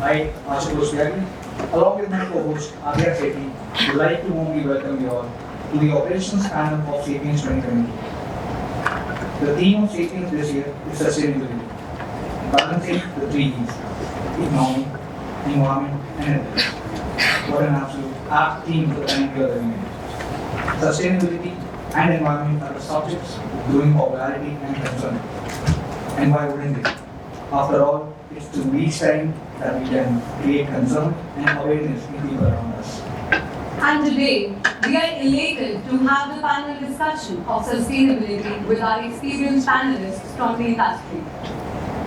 I, Ashutosh Vyagi, along with my co-host Adya Sethi, would like to warmly welcome you all to the operations panel of Sapience 2020. The theme of Sapience this year is sustainability, balancing the three E's: economy, environment, and ethics. What an absolute apt theme for the time we are living in. Sustainability and environment are the subjects of growing popularity and concern. And why wouldn't they? After all, it's through these time that we can create concern and awareness in people around us. And today, we are elated to have the panel discussion of sustainability with our experienced panelists from the industry.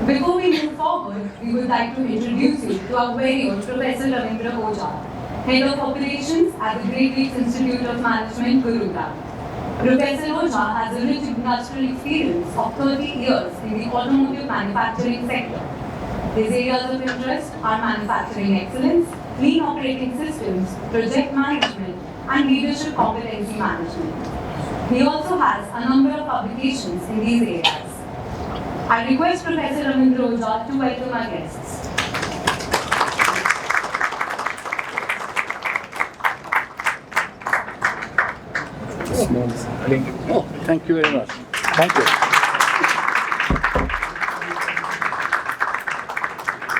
Before we move forward, we would like to introduce you to our very own Professor Ravindra Ojha, Head of Operations at the Great Lakes Institute of Management, Gurgaon. Professor Ojha has a rich industrial experience of 30 years in the automotive manufacturing sector. His areas of interest are manufacturing excellence, lean operating systems, project management, and leadership competency management. He also has a number of publications in these areas. I request Professor Ravindra Ojha to welcome our guests. Oh, thank you very much. Thank you.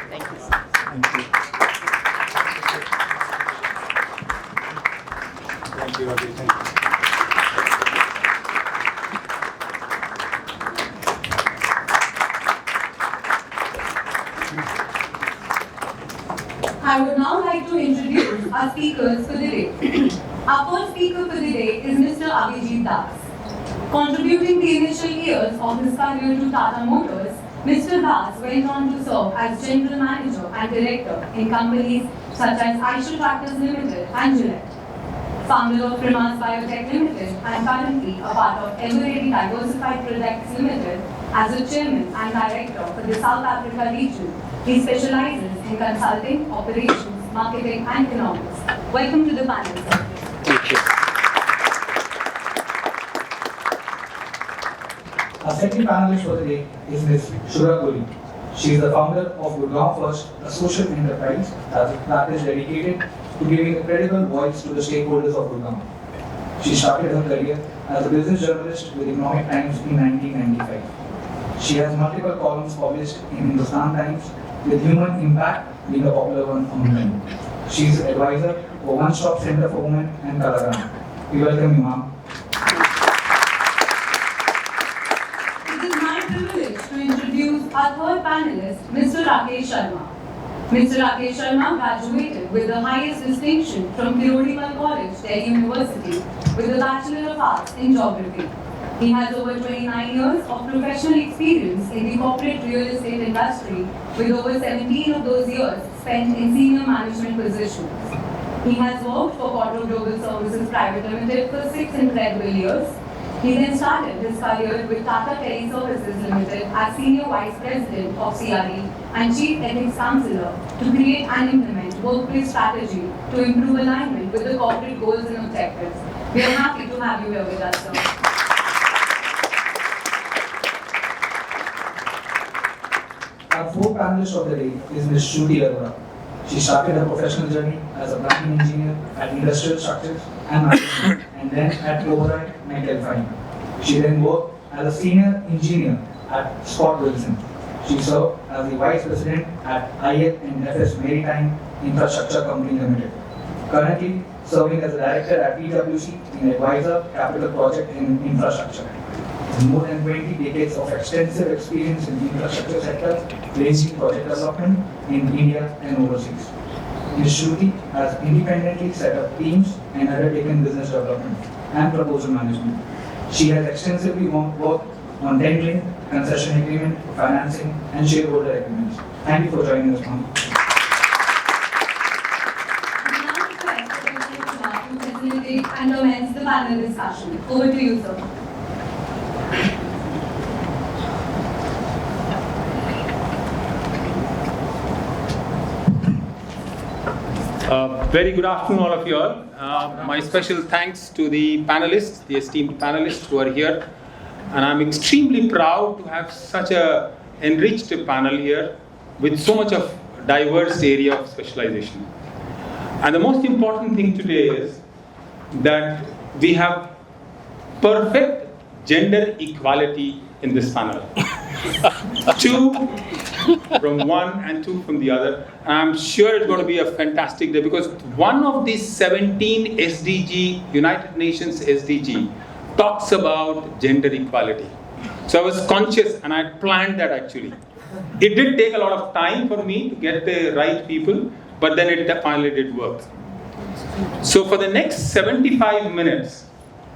Thank you. Thank you. Thank you, Ravi. Thank you. I would now like to introduce our speakers for the day. Our first speaker for the day is Mr. Abhijit Das. Contributing the initial years of his career to Tata Motors, Mr. Das went on to serve as General Manager and Director in companies such as Aisha Tractors Limited and Gillette. Founder of Primas Biotech Limited and currently a part of Eveready Diversified Products Limited as a Chairman and Director for the South Africa region. He specializes in consulting, operations, marketing and economics. Welcome to the panel, sir. Thank you. Our second panelist for the day is Ms. Shura Goli. She is the founder of Gurgaon First, a social enterprise that is dedicated to giving a credible voice to the stakeholders of Gurgaon. She started her career as a business journalist with Economic Times in 1995. She has multiple columns published in Hindustan Times, with Human Impact being a popular one among them. She is an advisor for One Stop Center for Women and Kalagram. We welcome you, ma'am. It is my privilege to introduce our third panelist, Mr. Rakesh Sharma. Mr. Rakesh Sharma graduated with the highest distinction from Kirodimal College, Delhi University, with a Bachelor of Arts in Geography. He has over 29 years of professional experience in the corporate real estate industry, with over 17 of those years spent in senior management positions. He has worked for Quadro Global Services Private Limited for 6 incredible years. He then started his career with Tata Teleservices Limited as Senior Vice President of CRE and Chief Ethics Counselor to create and implement workplace strategy to improve alignment with the corporate goals and objectives. We are happy to have you here with us, sir. Our fourth panelist of the day is Ms. Shruti Arora. She started her professional journey as a planning engineer at Industrial Structures and Management and then at Override Metalfine. She then worked as a senior engineer at Scott Wilson. She served as the vice president at IL&FS Maritime Infrastructure Company Limited. Currently serving as a director at PwC in Advisor Capital Project in Infrastructure. More than 20 decades of extensive experience in the infrastructure sector, ranging project development in India and overseas. Ms. Shruti has independently set up teams and undertaken business development and proposal management. She has extensively worked on tendering, concession agreement, financing, and shareholder agreements. Thank you for joining us, ma'am. To facilitate and commence the panel discussion. Over to you, sir. Very good afternoon, all of you all. My special thanks to the panelists, the esteemed panelists who are here. And I'm extremely proud to have such a enriched panel here with so much of diverse area of specialization. And the most important thing today is that we have perfect gender equality in this panel. 2 from one and 2 from the other. And I'm sure it's going to be a fantastic day because one of these 17 SDG, United Nations SDG, talks about gender equality. So I was conscious and I planned that actually. It did take a lot of time for me to get the right people, but then it finally did work. So for the next 75 minutes,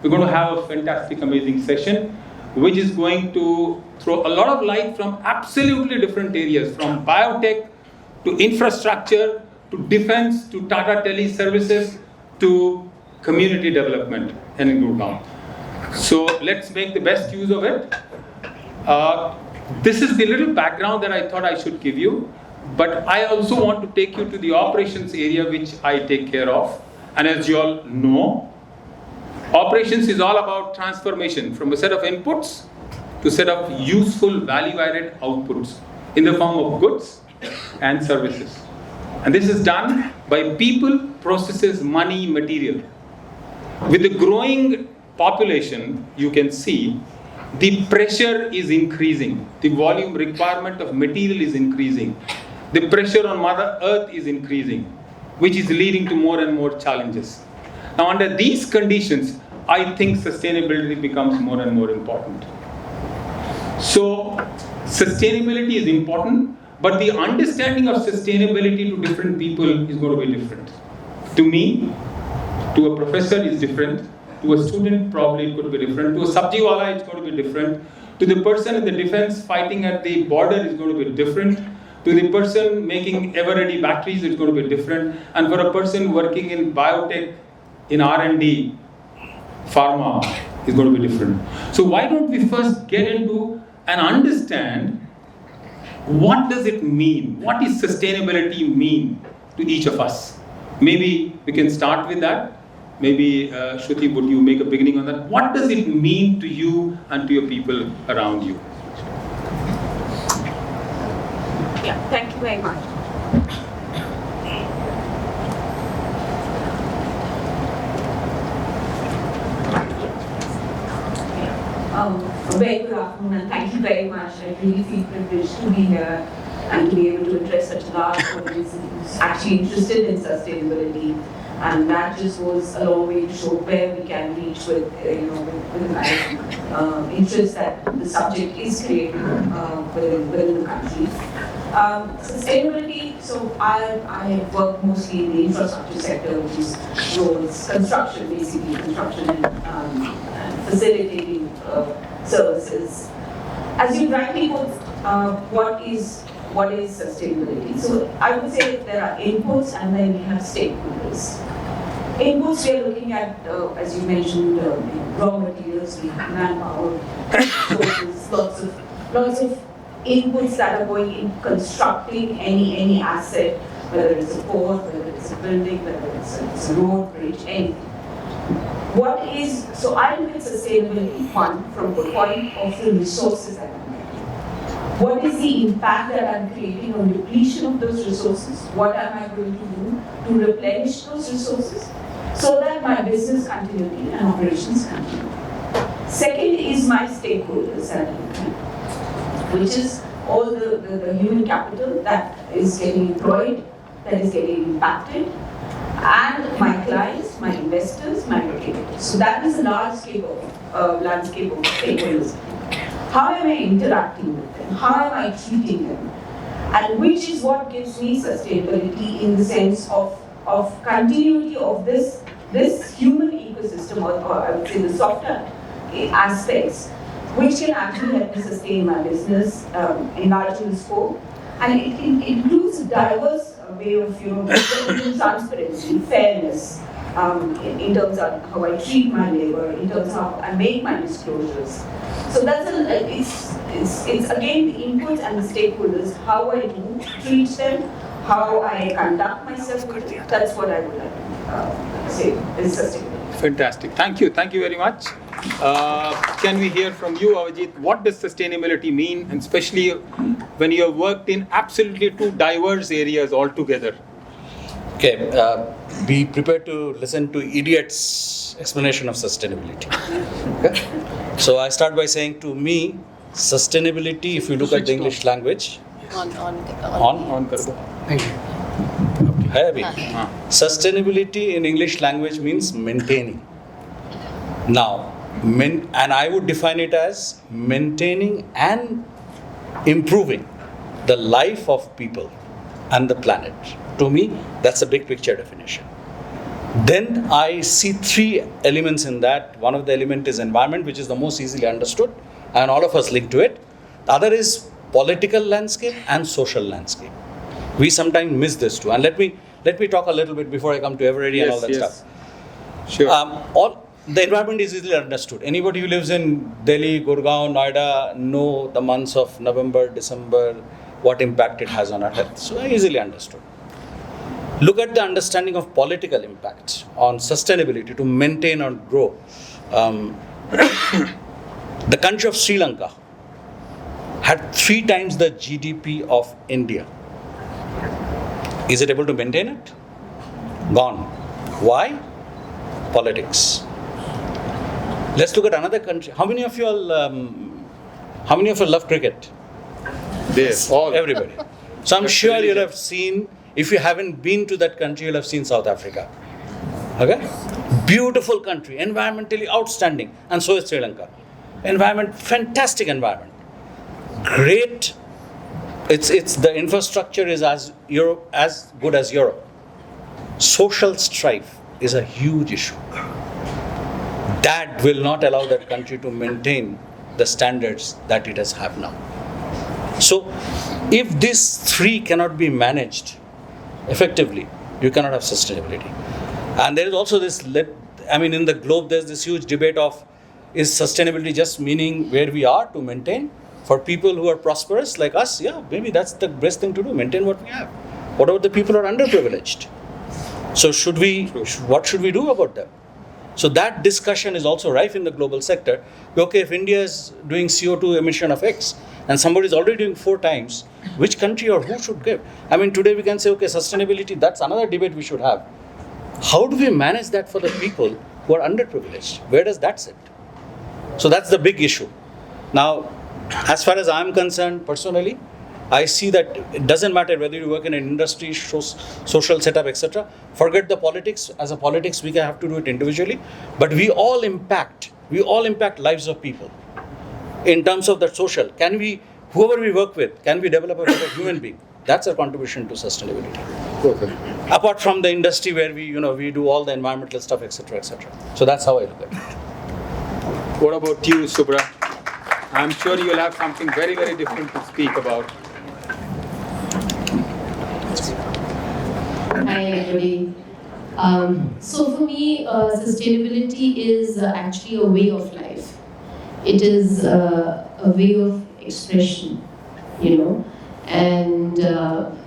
we're going to have a fantastic, amazing session, which is going to throw a lot of light from absolutely different areas, from biotech to infrastructure to defense to Tata Teleservices to community development in Gurgaon. So let's make the best use of it. This is the little background that I thought I should give you, but I also want to take you to the operations area which I take care of. And as you all know, operations is all about transformation from a set of inputs to a set of useful value-added outputs in the form of goods and services. And this is done by people, processes, money, material. With the growing population, you can see the pressure is increasing. The volume requirement of material is increasing. The pressure on Mother Earth is increasing, which is leading to more and more challenges. Now, under these conditions, I think sustainability becomes more and more important. So, sustainability is important, but the understanding of sustainability to different people is going to be different. To me, to a professor is different. To a student, probably it could be different. To a sabjiwala, it's going to be different. To the person in the defense fighting at the border, is going to be different. To the person making ever-ready batteries, it's going to be different. And for a person working in biotech, in R&D, pharma, is going to be different. So why don't we first get into and understand what does it mean? What does sustainability mean to each of us? Maybe we can start with that. Maybe, Shruti, would you make a beginning on that? What does it mean to you and to your people around you? Yeah, thank you very much. Very good afternoon and thank you very much. I really feel privileged to be here and to be able to address such a large audience who's actually interested in sustainability. And that just goes a long way to show where we can reach with, with the kind of interest that the subject is creating within the country. Sustainability, so I work mostly in the infrastructure sector, which is roads, construction, basically, construction and facilitating services. As you rightly put, what is sustainability? So I would say there are inputs and then we have stakeholders. Inputs, we are looking at, as you mentioned, raw materials, we have manpower, sources, lots of inputs that are going in constructing any asset, whether it's a port, whether it's a building, whether it's a road, bridge, anything. So I look at sustainability, one, from the point of the resources that I'm getting. What is the impact that I'm creating on depletion of those resources? What am I going to do to replenish those resources so that my business continuity and operations continue? Second is my stakeholders that I'm looking at, which is all the human capital that is getting employed, that is getting impacted, and my clients, my investors, my locators. So that is a large scale of landscape of stakeholders. How am I interacting with them? How am I treating them? And which is what gives me sustainability in the sense of continuity of this human ecosystem, or I would say the softer aspects, which can actually help me sustain my business, enlarging the scope. And it includes a diverse way of transparency, fairness, in terms of how I treat my labor, in terms of how I make my disclosures. So that's it's again the inputs and the stakeholders, how I do treat them, how I conduct myself. That's what I would like to say is sustainability. Fantastic. Thank you. Thank you very much. Can we hear from you, Avijit? What does sustainability mean, and especially when you have worked in absolutely two diverse areas altogether? Okay, be prepared to listen to idiot's explanation of sustainability. Okay? So I start by saying, to me, sustainability, if you look at the English language, On kar do. Thank you. Hai abhi? Sustainability in English language means maintaining. Now, and I would define it as maintaining and improving the life of people and the planet. To me, that's a big picture definition. Then I see three elements in that. One of the element is environment, which is the most easily understood, and all of us link to it. The other is political landscape and social landscape. We sometimes miss this too. And let me talk a little bit before I come to Eveready and all that stuff. Sure. The environment is easily understood. Anybody who lives in Delhi, Gurgaon, Noida know the months of November, December, what impact it has on our health. So easily understood. Look at the understanding of political impact on sustainability to maintain or grow. The country of Sri Lanka had 3 times the GDP of India. Is it able to maintain it? Gone. Why? Politics. Let's look at another country. How many of you all love cricket? Yes, all. Everybody. So I'm sure you'll have seen, if you haven't been to that country, you'll have seen South Africa. Okay? Beautiful country, environmentally outstanding, and so is Sri Lanka. Environment, fantastic environment. Great. It's the infrastructure is as good as Europe. Social strife is a huge issue. That will not allow that country to maintain the standards that it has have now. So, if these 3 cannot be managed effectively, you cannot have sustainability. And there is also this, in the globe, there's this huge debate of, is sustainability just meaning where we are to maintain? For people who are prosperous like us, yeah, maybe that's the best thing to do, maintain what we have. What about the people who are underprivileged? So what should we do about them? So that discussion is also rife in the global sector. Okay, if India is doing CO2 emission of X and somebody is already doing 4 times, which country or who should give? Today we can say, okay, sustainability, that's another debate we should have. How do we manage that for the people who are underprivileged? Where does that sit? So that's the big issue. Now, as far as I'm concerned, personally, I see that it doesn't matter whether you work in an industry, social setup, etc. Forget the politics. As a politics, we have to do it individually. But we all impact lives of people. In terms of the social, whoever we work with, can we develop a better human being? That's our contribution to sustainability. Okay. Apart from the industry where we do all the environmental stuff, etc., etc. So that's how I look at it. What about you, Subra? I'm sure you'll have something very, very different to speak about. Hi everybody. So for me, sustainability is actually a way of life. It is a way of expression, And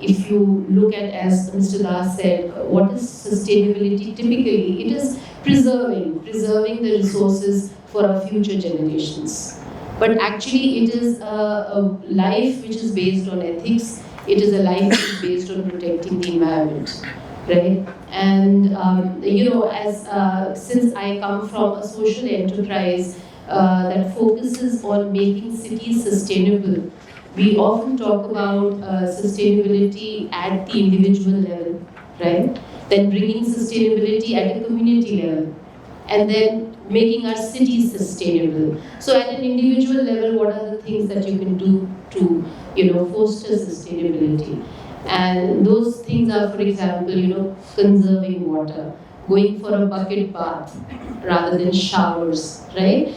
if you look at, as Mr. Das said, what is sustainability typically? It is preserving the resources for our future generations. But actually it is a life which is based on ethics. It is a life which is based on protecting the environment, right? And since I come from a social enterprise that focuses on making cities sustainable, we often talk about sustainability at the individual level, right? Then bringing sustainability at a community level, and then making our cities sustainable. So at an individual level, what are the things that you can do to, foster sustainability? And those things are, for example, conserving water, going for a bucket bath rather than showers, right?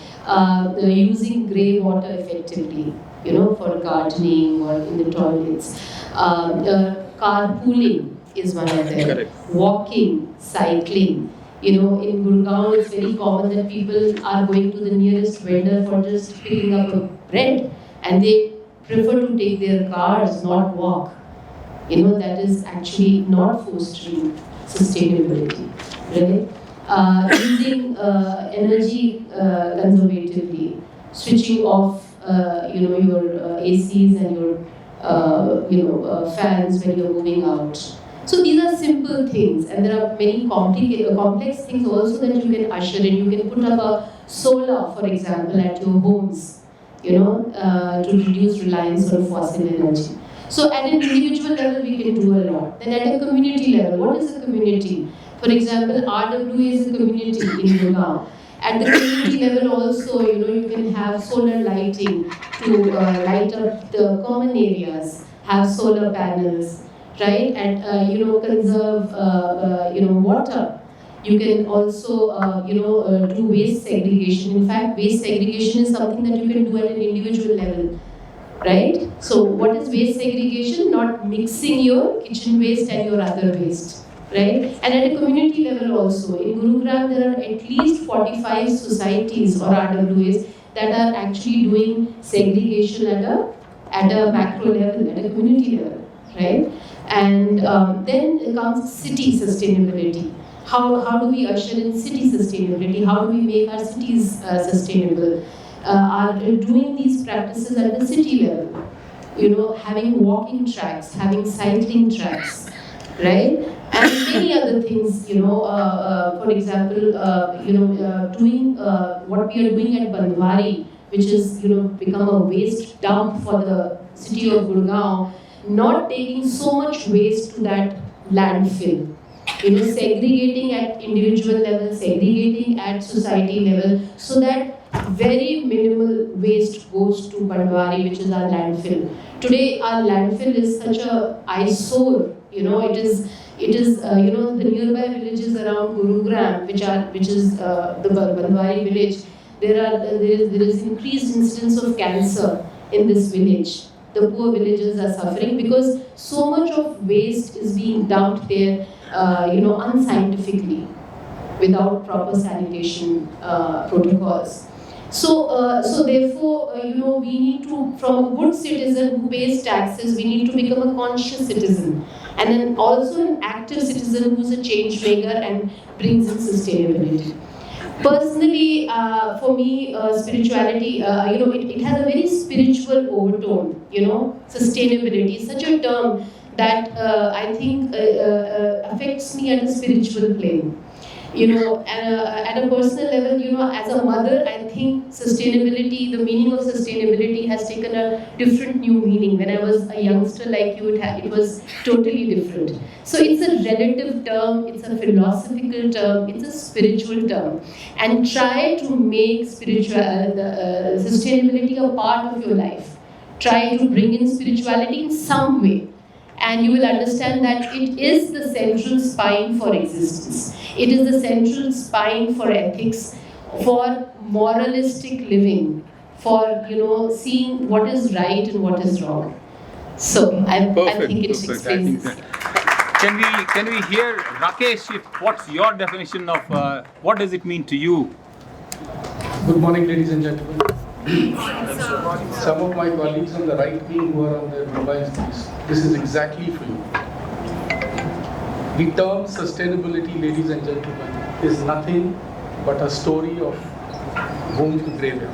Using grey water effectively, for gardening or in the toilets. Carpooling is one of them. Correct. Walking, cycling. In Gurgaon, it's very common that people are going to the nearest vendor for just picking up a bread, and they prefer to take their cars, not walk. That is actually not fostering sustainability, right? using energy conservatively, switching off your ACs and your fans when you're moving out. So these are simple things, and there are many complex things also that you can usher in. You can put up a solar, for example, at your homes, to reduce reliance on fossil energy. So at an individual level, we can do a lot. Then at a community level, what is a community? For example, RWA is a community in Gurgaon. At the community level also, you can have solar lighting to light up the common areas, have solar panels, right? And conserve water. You can also do waste segregation. In fact, waste segregation is something that you can do at an individual level, right? So what is waste segregation? Not mixing your kitchen waste and your other waste, right? And at a community level also, in Gurugram there are at least 45 societies or RWAs that are actually doing segregation at a macro level, at a community level, right? And then comes city sustainability. How do we usher in city sustainability? How do we make our cities sustainable? Are doing these practices at the city level, having walking tracks, having cycling tracks, right? And many other things, for example, doing what we are doing at Bandwari, which is, become a waste dump for the city of Gurgaon, not taking so much waste to that landfill. Segregating at individual level, segregating at society level, so that very minimal waste goes to Bandwari, which is our landfill. Today, our landfill is such a eyesore. It is the nearby villages around Gurugram, which is the Bandwari village. There is increased incidence of cancer in this village. The poor villagers are suffering because so much of waste is being dumped there, unscientifically, without proper sanitation protocols. So therefore, we need to, from a good citizen who pays taxes, we need to become a conscious citizen, and then also an active citizen who's a change maker and brings in sustainability. Personally, for me, spirituality, it has a very spiritual overtone. Sustainability is such a term that I think affects me at a spiritual plane. At a personal level, as a mother, I think sustainability, the meaning of sustainability has taken a different new meaning. When I was a youngster like you, it was totally different. So it's a relative term, it's a philosophical term, it's a spiritual term. And try to make sustainability a part of your life. Try to bring in spirituality in some way. And you will understand that it is the central spine for existence. It is the central spine for ethics, for moralistic living, for seeing what is right and what is wrong. So I think it explains this. Can we hear Rakesh? What's your definition of what does it mean to you? Good morning, ladies and gentlemen. Some of my colleagues on the right wing who are on their mobiles, this is exactly for you. The term sustainability, ladies and gentlemen, is nothing but a story of home to graveyard.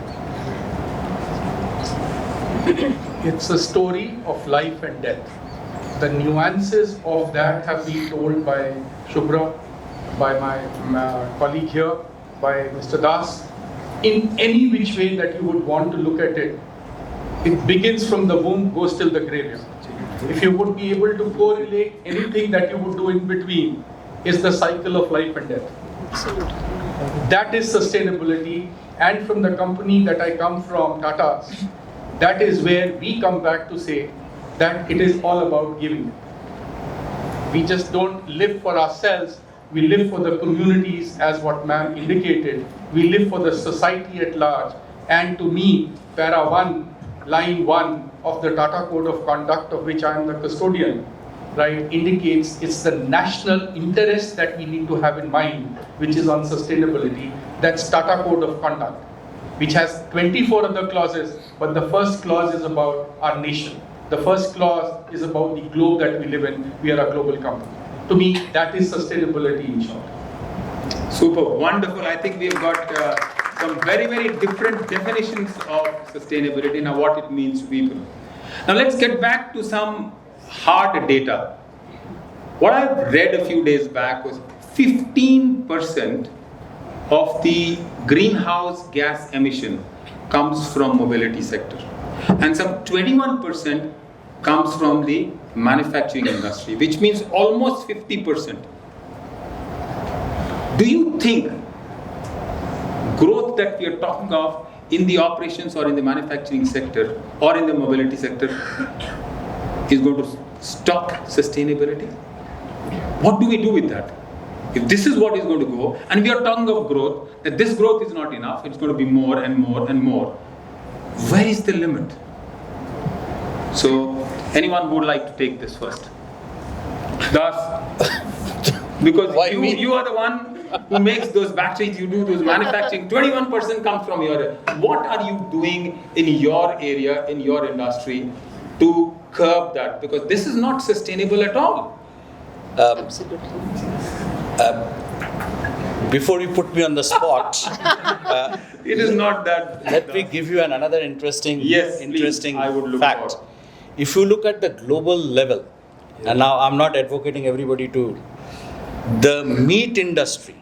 It's a story of life and death. The nuances of that have been told by Shubhra, by my colleague here, by Mr. Das. In any which way that you would want to look at it, it begins from the womb, goes till the graveyard. If you would be able to correlate anything that you would do in between, is the cycle of life and death. That is sustainability, and from the company that I come from, Tata, that is where we come back to say that it is all about giving. We just don't live for ourselves, we live for the communities, as what ma'am indicated. We live for the society at large. And to me, para 1, line 1 of the Tata Code of Conduct, of which I am the custodian, right, indicates it's the national interest that we need to have in mind, which is on sustainability. That's Tata Code of Conduct, which has 24 other clauses, but the first clause is about our nation. The first clause is about the globe that we live in. We are a global company. To me, that is sustainability in short. Super, wonderful. I think we've got some very, very different definitions of sustainability and what it means to people. Now let's get back to some hard data. What I read a few days back was 15% of the greenhouse gas emission comes from mobility sector, and some 21% comes from the manufacturing industry, which means almost 50%. Do you think growth that we are talking of in the operations or in the manufacturing sector or in the mobility sector is going to stop sustainability? What do we do with that? If this is what is going to go, and we are talking of growth, that this growth is not enough, it's going to be more and more and more. Where is the limit? So, anyone would like to take this first? Das, because you are the one who makes those batteries, you do those manufacturing, 21% comes from your area. What are you doing in your area, in your industry to curb that? Because this is not sustainable at all. Absolutely. Before you put me on the spot, It is not that. let me give you another interesting, Yes, interesting please. I would look fact. forward. If you look at the global level, and now I'm not advocating everybody to, the meat industry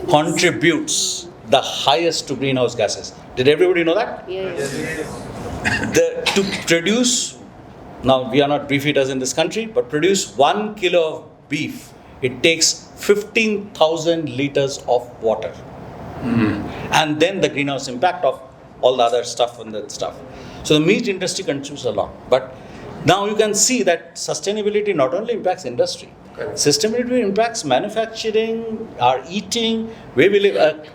contributes the highest to greenhouse gases. Did everybody know that? Yes. To produce, now we are not beef eaters in this country, but produce 1 kilo of beef, it takes 15,000 liters of water. And then the greenhouse impact of all the other stuff and that stuff. So the meat industry contributes a lot. But now you can see that sustainability not only impacts industry, sustainability impacts manufacturing, our eating, where we live.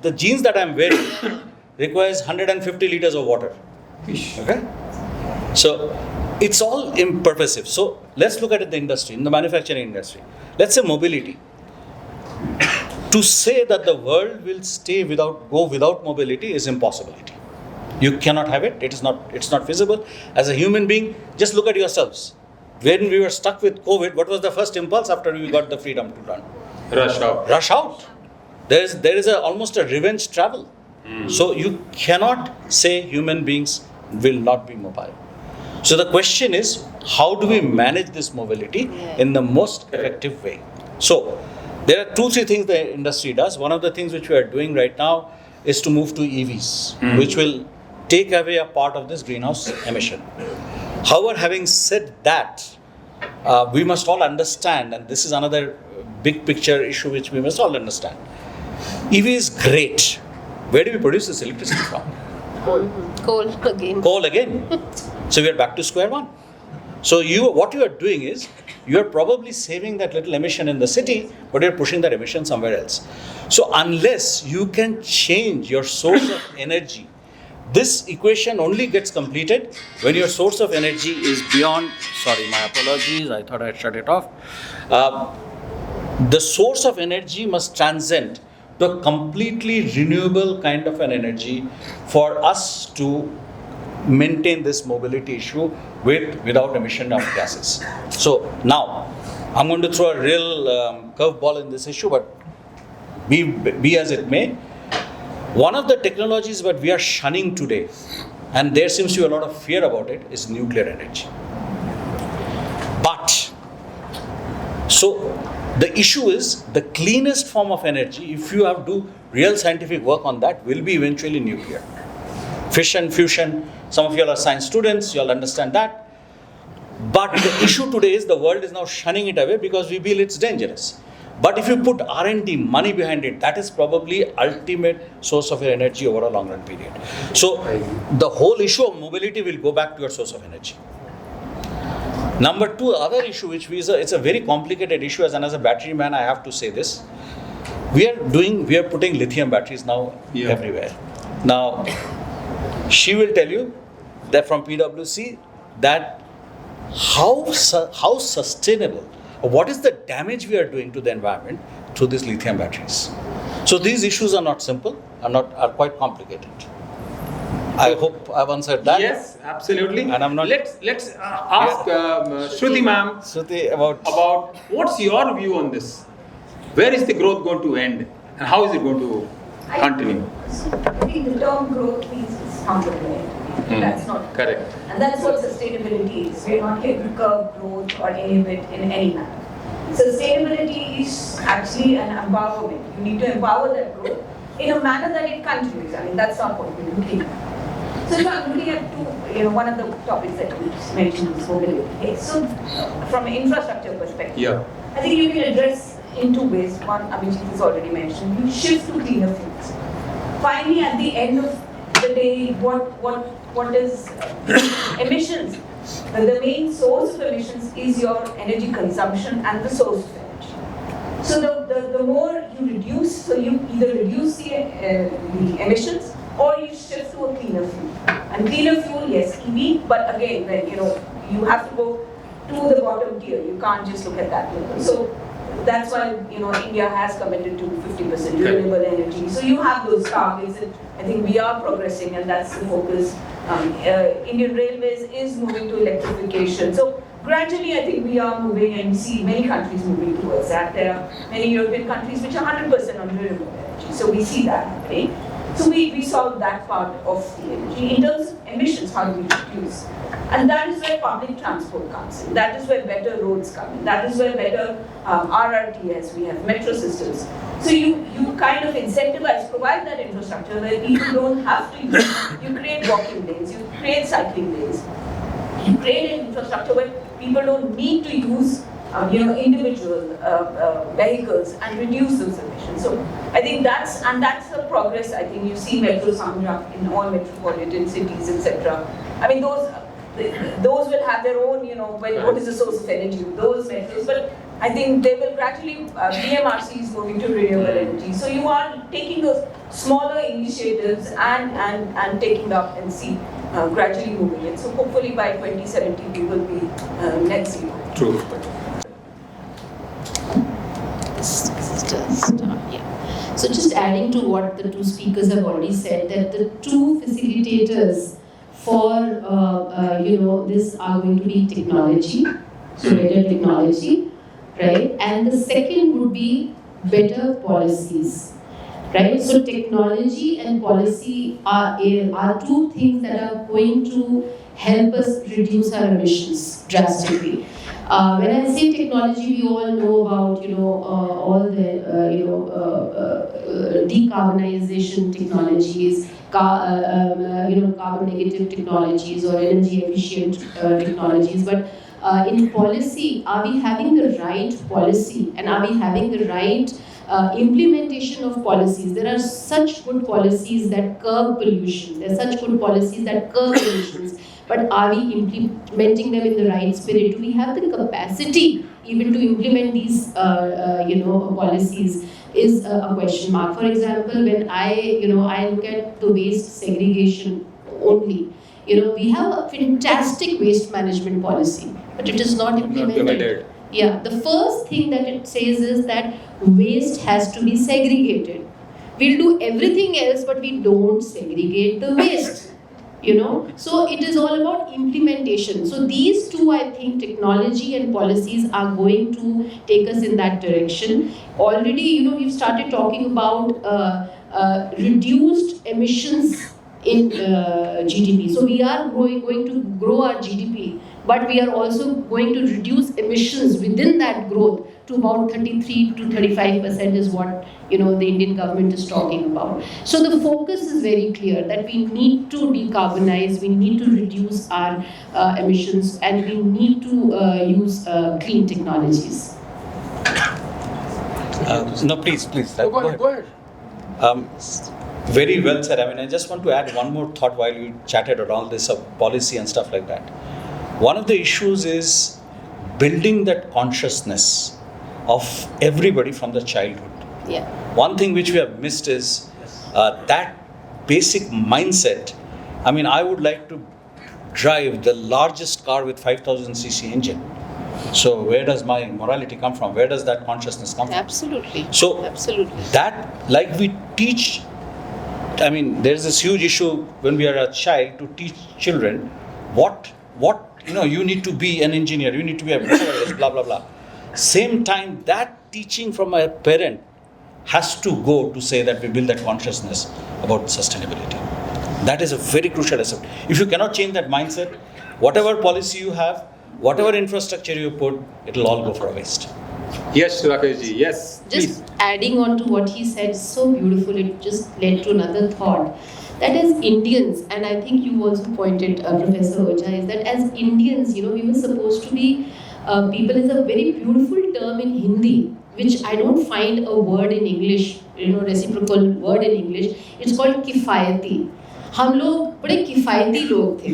The jeans that I'm wearing requires 150 liters of water. Okay? So it's all impervasive. So let's look at the industry, in the manufacturing industry. Let's say mobility. To say that the world will go without mobility is impossibility. You cannot have it. It's not feasible. As a human being, just look at yourselves. When we were stuck with COVID, what was the first impulse after we got the freedom to run? Rush out. Rush out. There is almost a revenge travel. So you cannot say human beings will not be mobile. So the question is, how do we manage this mobility in the most effective way? So there are 2-3 things the industry does. One of the things which we are doing right now is to move to EVs, which will take away a part of this greenhouse emission. However, having said that, we must all understand, and this is another big picture issue which we must all understand. EV is great. Where do we produce this electricity from? Coal again. Coal again. So we are back to square one. So what you are doing is, you are probably saving that little emission in the city, but you are pushing that emission somewhere else. So unless you can change your source of energy, this equation only gets completed when your source of energy is beyond, sorry, my apologies, I thought I'd shut it off. The source of energy must transcend to a completely renewable kind of an energy for us to maintain this mobility issue without emission of gases. So now, I'm going to throw a real curveball in this issue, but be as it may. One of the technologies that we are shunning today, and there seems to be a lot of fear about it, is nuclear energy. But, so the issue is the cleanest form of energy, if you have to do real scientific work on that, will be eventually nuclear. Fission, fusion, some of you all are science students, you all understand that. But the issue today is the world is now shunning it away because we feel it's dangerous. But if you put R&D money behind it, that is probably ultimate source of your energy over a long run period. So the whole issue of mobility will go back to your source of energy. Number 2, other issue which it's a very complicated issue, and as a battery man I have to say this. We are putting lithium batteries now everywhere. Now she will tell you that from PwC that how sustainable, what is the damage we are doing to the environment through these lithium batteries. So these issues are not simple, are quite complicated. I hope I've answered that. Yes, absolutely. And I'm not. Let's ask Shruti ma'am Shruti, about what's your view on this. Where is the growth going to end? And how is it going to continue? I think the term growth means it's not going to end. That's not correct. And that's what sustainability is. We're not here to curb growth or inhibit in any manner. Sustainability is actually an empowerment. You need to empower that growth in a manner that it continues. I mean, that's not what we're looking at. So if I'm looking at one of the topics that you just mentioned is mobility. Okay, so from an infrastructure perspective, I think you can address in two ways. One, Abhijit has already mentioned, you shift to cleaner fuels. Finally, at the end of the day, what is emissions? The main source of emissions is your energy consumption and the source of energy. So the more you reduce, so you either reduce the emissions or you shift to a cleaner fuel. And cleaner fuel, yes, EV, but again, when you have to go to the bottom tier. You can't just look at that level. So that's why India has committed to 50% renewable energy. So you have those targets. And I think we are progressing, and that's the focus. Indian Railways is moving to electrification. So gradually, I think we are moving, and we see many countries moving towards that. There are many European countries which are 100% on renewable energy. So we see that happening. So we solve that part of the energy. In terms of emissions, how do we reduce? And that is where public transport comes in. That is where better roads come in. That is where better RRTS, we have metro systems. So you kind of incentivize, provide that infrastructure where people don't have to use it. You create walking lanes, you create cycling lanes. You create an infrastructure where people don't need to use individual vehicles and reduce those emissions. So I think that's the progress. I think you see metros coming up in all metropolitan cities, etc. I mean, those will have their own, what is the source of energy, those metros, but I think they will gradually, BMRC is moving to renewable energy. So you are taking those smaller initiatives and taking up and see gradually moving it. So hopefully by 2070 we will be net zero. True. So just adding to what the two speakers have already said, that the two facilitators for this are going to be technology, so better technology, right? And the second would be better policies, right? So technology and policy are two things that are going to help us reduce our emissions drastically. When I say technology, we all know about all the decarbonization technologies, carbon negative technologies or energy efficient technologies. But in policy, are we having the right policy, and are we having the right implementation of policies? There are such good policies that curb pollution. There are such good policies that curb emissions. But are we implementing them in the right spirit? Do we have the capacity even to implement these, policies? Is a question mark. For example, when I look at the waste segregation only, we have a fantastic waste management policy, but it is not implemented. Yeah, the first thing that it says is that waste has to be segregated. We'll do everything else, but we don't segregate the waste. So it is all about implementation. So these two, I think, technology and policies are going to take us in that direction. Already, we've started talking about reduced emissions in GDP. So we are going to grow our GDP, but we are also going to reduce emissions within that growth to about 33 to 35% is what the Indian government is talking about. So the focus is very clear that we need to decarbonize, we need to reduce our emissions, and we need to use clean technologies. No, please. Go ahead. Very well said. I just want to add one more thought while you chatted on all this policy and stuff like that. One of the issues is building that consciousness of everybody from the childhood. Yeah. One thing which we have missed is that basic mindset. I would like to drive the largest car with 5,000cc engine. So where does my morality come from? Where does that consciousness come from? Absolutely. So absolutely. That, like we teach, there's this huge issue when we are a child to teach children what you need to be an engineer, you need to be a blah, blah, blah. Same time, that teaching from a parent has to go to say that we build that consciousness about sustainability. That is a very crucial aspect. If you cannot change that mindset, whatever policy you have, whatever infrastructure you put, it will all go for a waste. Yes, Rakeshji, yes. Just Please. adding on to what he said so beautiful, it just led to another thought. That as Indians, and I think you also pointed, Professor Oja, is that as Indians, we were supposed to be people is a very beautiful term in Hindi, which I don't find a word in English, reciprocal word in English. It's called kifayati. हम लोग बड़े किफायती लोग थे,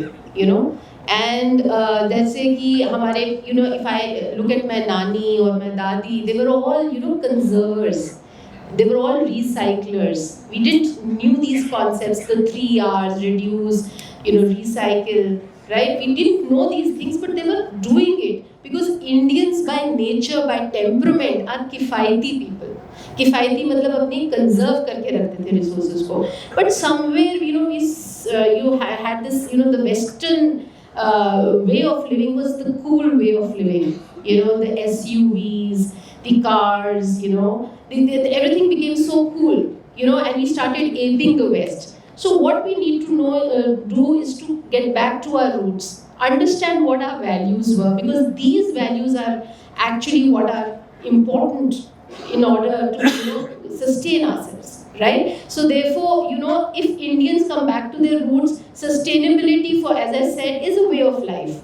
and जैसे कि हमारे, if I look at my nani or my dadi, they were all, conservers. They were all recyclers. We didn't knew these concepts, the 3 R's, reduce, recycle, right? We didn't know these things, but they were doing it because Indians by nature, by temperament, are kifayati people. Kifayati मतलब अपने conserve करके रखते थे resources को. But somewhere, you had this, the Western way of living was the cool way of living. The SUVs, the cars, everything became so cool, and we started aping the West. So what we need to do is to get back to our roots, understand what our values were, because these values are actually what are important in order to sustain ourselves, right? So therefore, if Indians come back to their roots, sustainability, for as I said, is a way of life.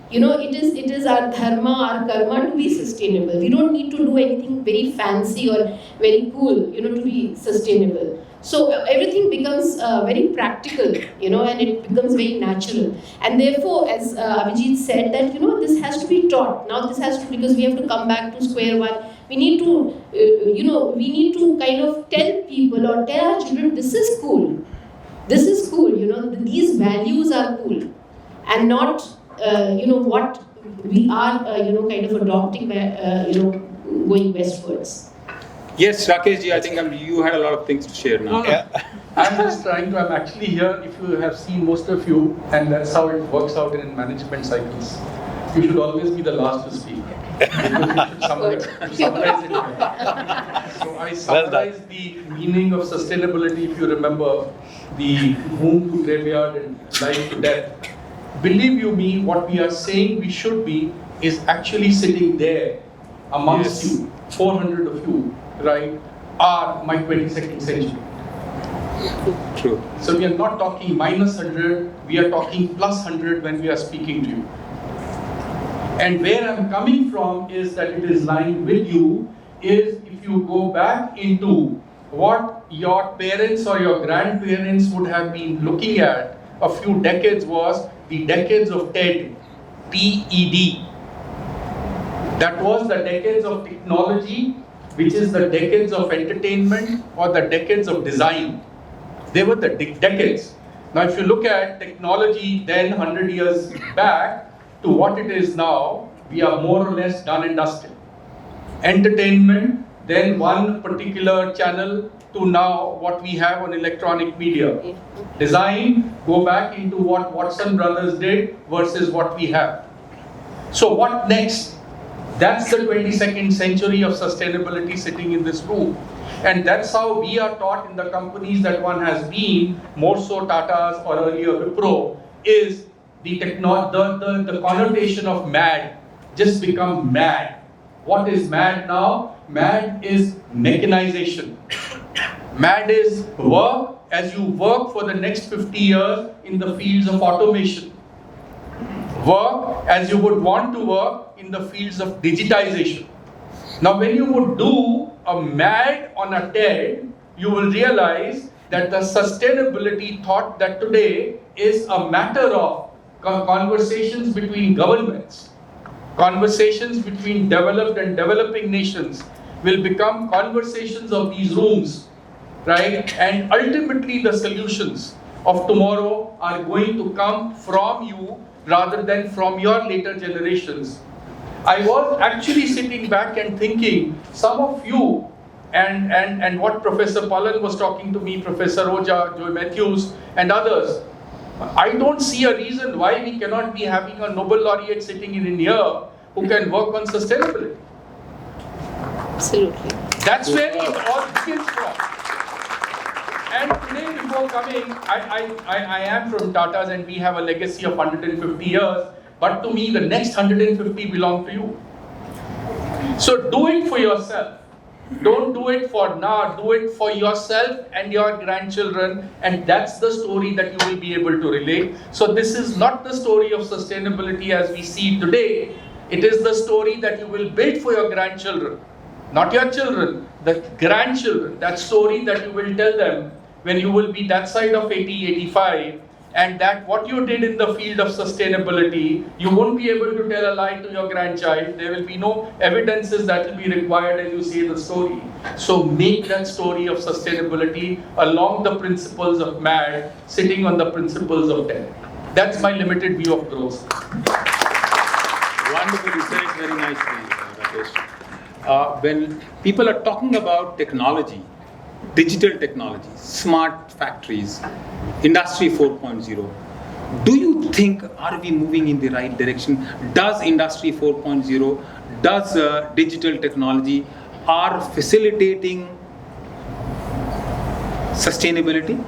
It is our dharma, our karma to be sustainable. We don't need to do anything very fancy or very cool, to be sustainable. So everything becomes very practical, and it becomes very natural. And therefore, as Abhijit said, that this has to be taught. Now this has to, because we have to come back to square one. We need to, we need to kind of tell people or tell our children, this is cool. This is cool. These values are cool, and not what we are, kind of adopting, going westwards. Yes, Rakeshji, I think you had a lot of things to share now. I'm just I'm actually here, if you have seen most of you, and that's how it works out in management cycles. You should always be the last to speak. Summarize it. So I summarize the meaning of sustainability, if you remember, the womb to graveyard and life to death. Believe you me, what we are saying we should be is actually sitting there amongst you, 400 of you, right, are my 22nd century. True. So we are not talking minus 100, we are talking plus 100 when we are speaking to you. And where I'm coming from is that it is lying with you, is if you go back into what your parents or your grandparents would have been looking at a few decades was the decades of TED, TED. That was the decades of technology, which is the decades of entertainment or the decades of design. They were the decades. Now if you look at technology then 100 years back to what it is now, we are more or less done and dusted. Entertainment, then one particular channel to now what we have on electronic media. Design, go back into what Watson Brothers did versus what we have. So what next? That's the 22nd century of sustainability sitting in this room. And that's how we are taught in the companies that one has been, more so Tata's or earlier Wipro, is the connotation of mad, just become mad. What is mad now? Mad is mechanization. Mad is work as you work for the next 50 years in the fields of automation. Work as you would want to work in the fields of digitization. Now when you would do a MAD on a TED, you will realize that the sustainability thought that today is a matter of conversations between governments, conversations between developed and developing nations will become conversations of these rooms, right? And ultimately the solutions of tomorrow are going to come from you rather than from your later generations. I was actually sitting back and thinking, some of you, and what Professor Palan was talking to me, Professor Oja, Joy Matthews, and others, I don't see a reason why we cannot be having a Nobel laureate sitting in here who can work on sustainability. Absolutely. That's where it all begins from. And today, before coming, I am from Tata's and we have a legacy of 150 years, but to me, the next 150 belong to you. So do it for yourself. Don't do it for now, do it for yourself and your grandchildren, and that's the story that you will be able to relate. So this is not the story of sustainability as we see today. It is the story that you will build for your grandchildren. Not your children, the grandchildren. That story that you will tell them when you will be that side of 80, 85, and that what you did in the field of sustainability, you won't be able to tell a lie to your grandchild. There will be no evidences that will be required as you say the story. So make that story of sustainability along the principles of MAD, sitting on the principles of death. That's my limited view of growth. Wonderful, you said it very nicely, Rakesh. When people are talking about technology, digital technology, smart factories, Industry 4.0, do you think, are we moving in the right direction? Does Industry 4.0, does digital technology are facilitating sustainability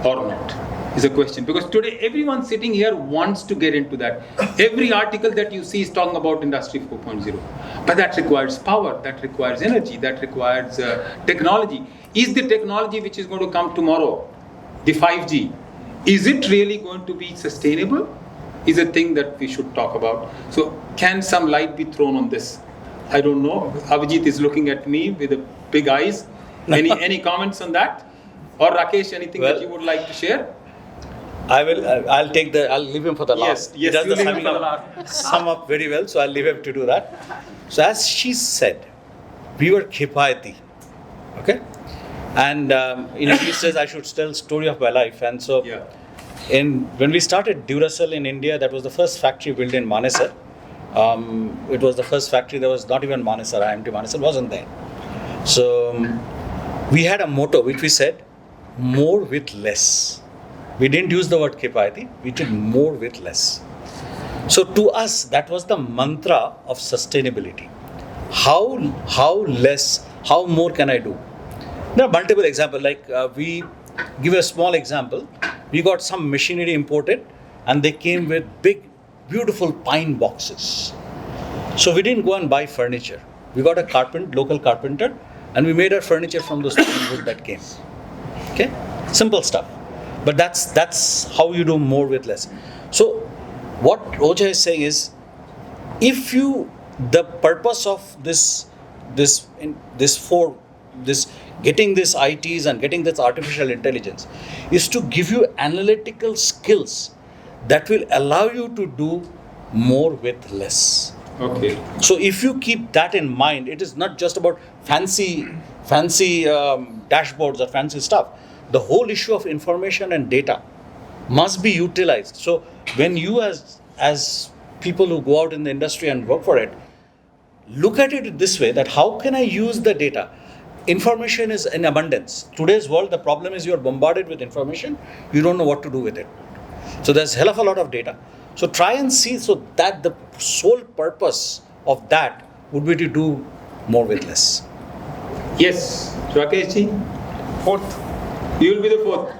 or not? Is a question, because today everyone sitting here wants to get into that. Every article that you see is talking about Industry 4.0, but that requires power, that requires energy, that requires technology. Is the technology which is going to come tomorrow, the 5G, is it really going to be sustainable? Is a thing that we should talk about. So can some light be thrown on this? I don't know. Abhijit is looking at me with the big eyes. Any comments on that? Or Rakesh, anything that you would like to share? I'll leave him for the last. Yes, he does you the leave him for the last. sum up very well, so I'll leave him to do that. So as she said, we were kifayati, okay? And he says I should tell story of my life. And so when we started Duracell in India, that was the first factory built in Manesar. It was the first factory, there was not even Manesar, IMT Manesar wasn't there. So we had a motto which we said, more with less. We didn't use the word kifayati, we did more with less. So to us, that was the mantra of sustainability. How less, how more can I do? There are multiple examples, like we give a small example. We got some machinery imported and they came with big, beautiful pine boxes. So we didn't go and buy furniture. We got a local carpenter, and we made our furniture from those pine wood that came. Okay? Simple stuff. But that's how you do more with less. So what Oja is saying is, the purpose of getting this ITs and getting this artificial intelligence is to give you analytical skills that will allow you to do more with less. Okay. So if you keep that in mind, it is not just about fancy dashboards or fancy stuff. The whole issue of information and data must be utilized. So when you as people who go out in the industry and work for it, look at it this way, that how can I use the data? Information is in abundance. Today's world, the problem is you're bombarded with information, you don't know what to do with it. So there's hell of a lot of data. So try and see so that the sole purpose of that would be to do more with less. Yes, Rakesh ji, fourth. You will be the fourth.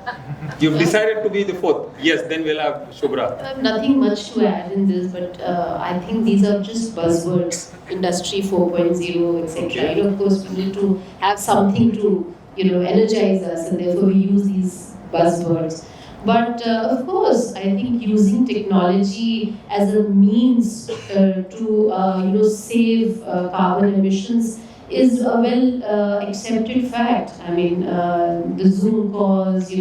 You've decided to be the fourth. Yes, then we'll have Shubhra. I have nothing much to add in this, but I think these are just buzzwords. Industry 4.0, etc. Okay. Of course, we need to have something to energize us, and therefore we use these buzzwords. But of course, I think using technology as a means to save carbon emissions is a well accepted fact. I mean, the Zoom calls,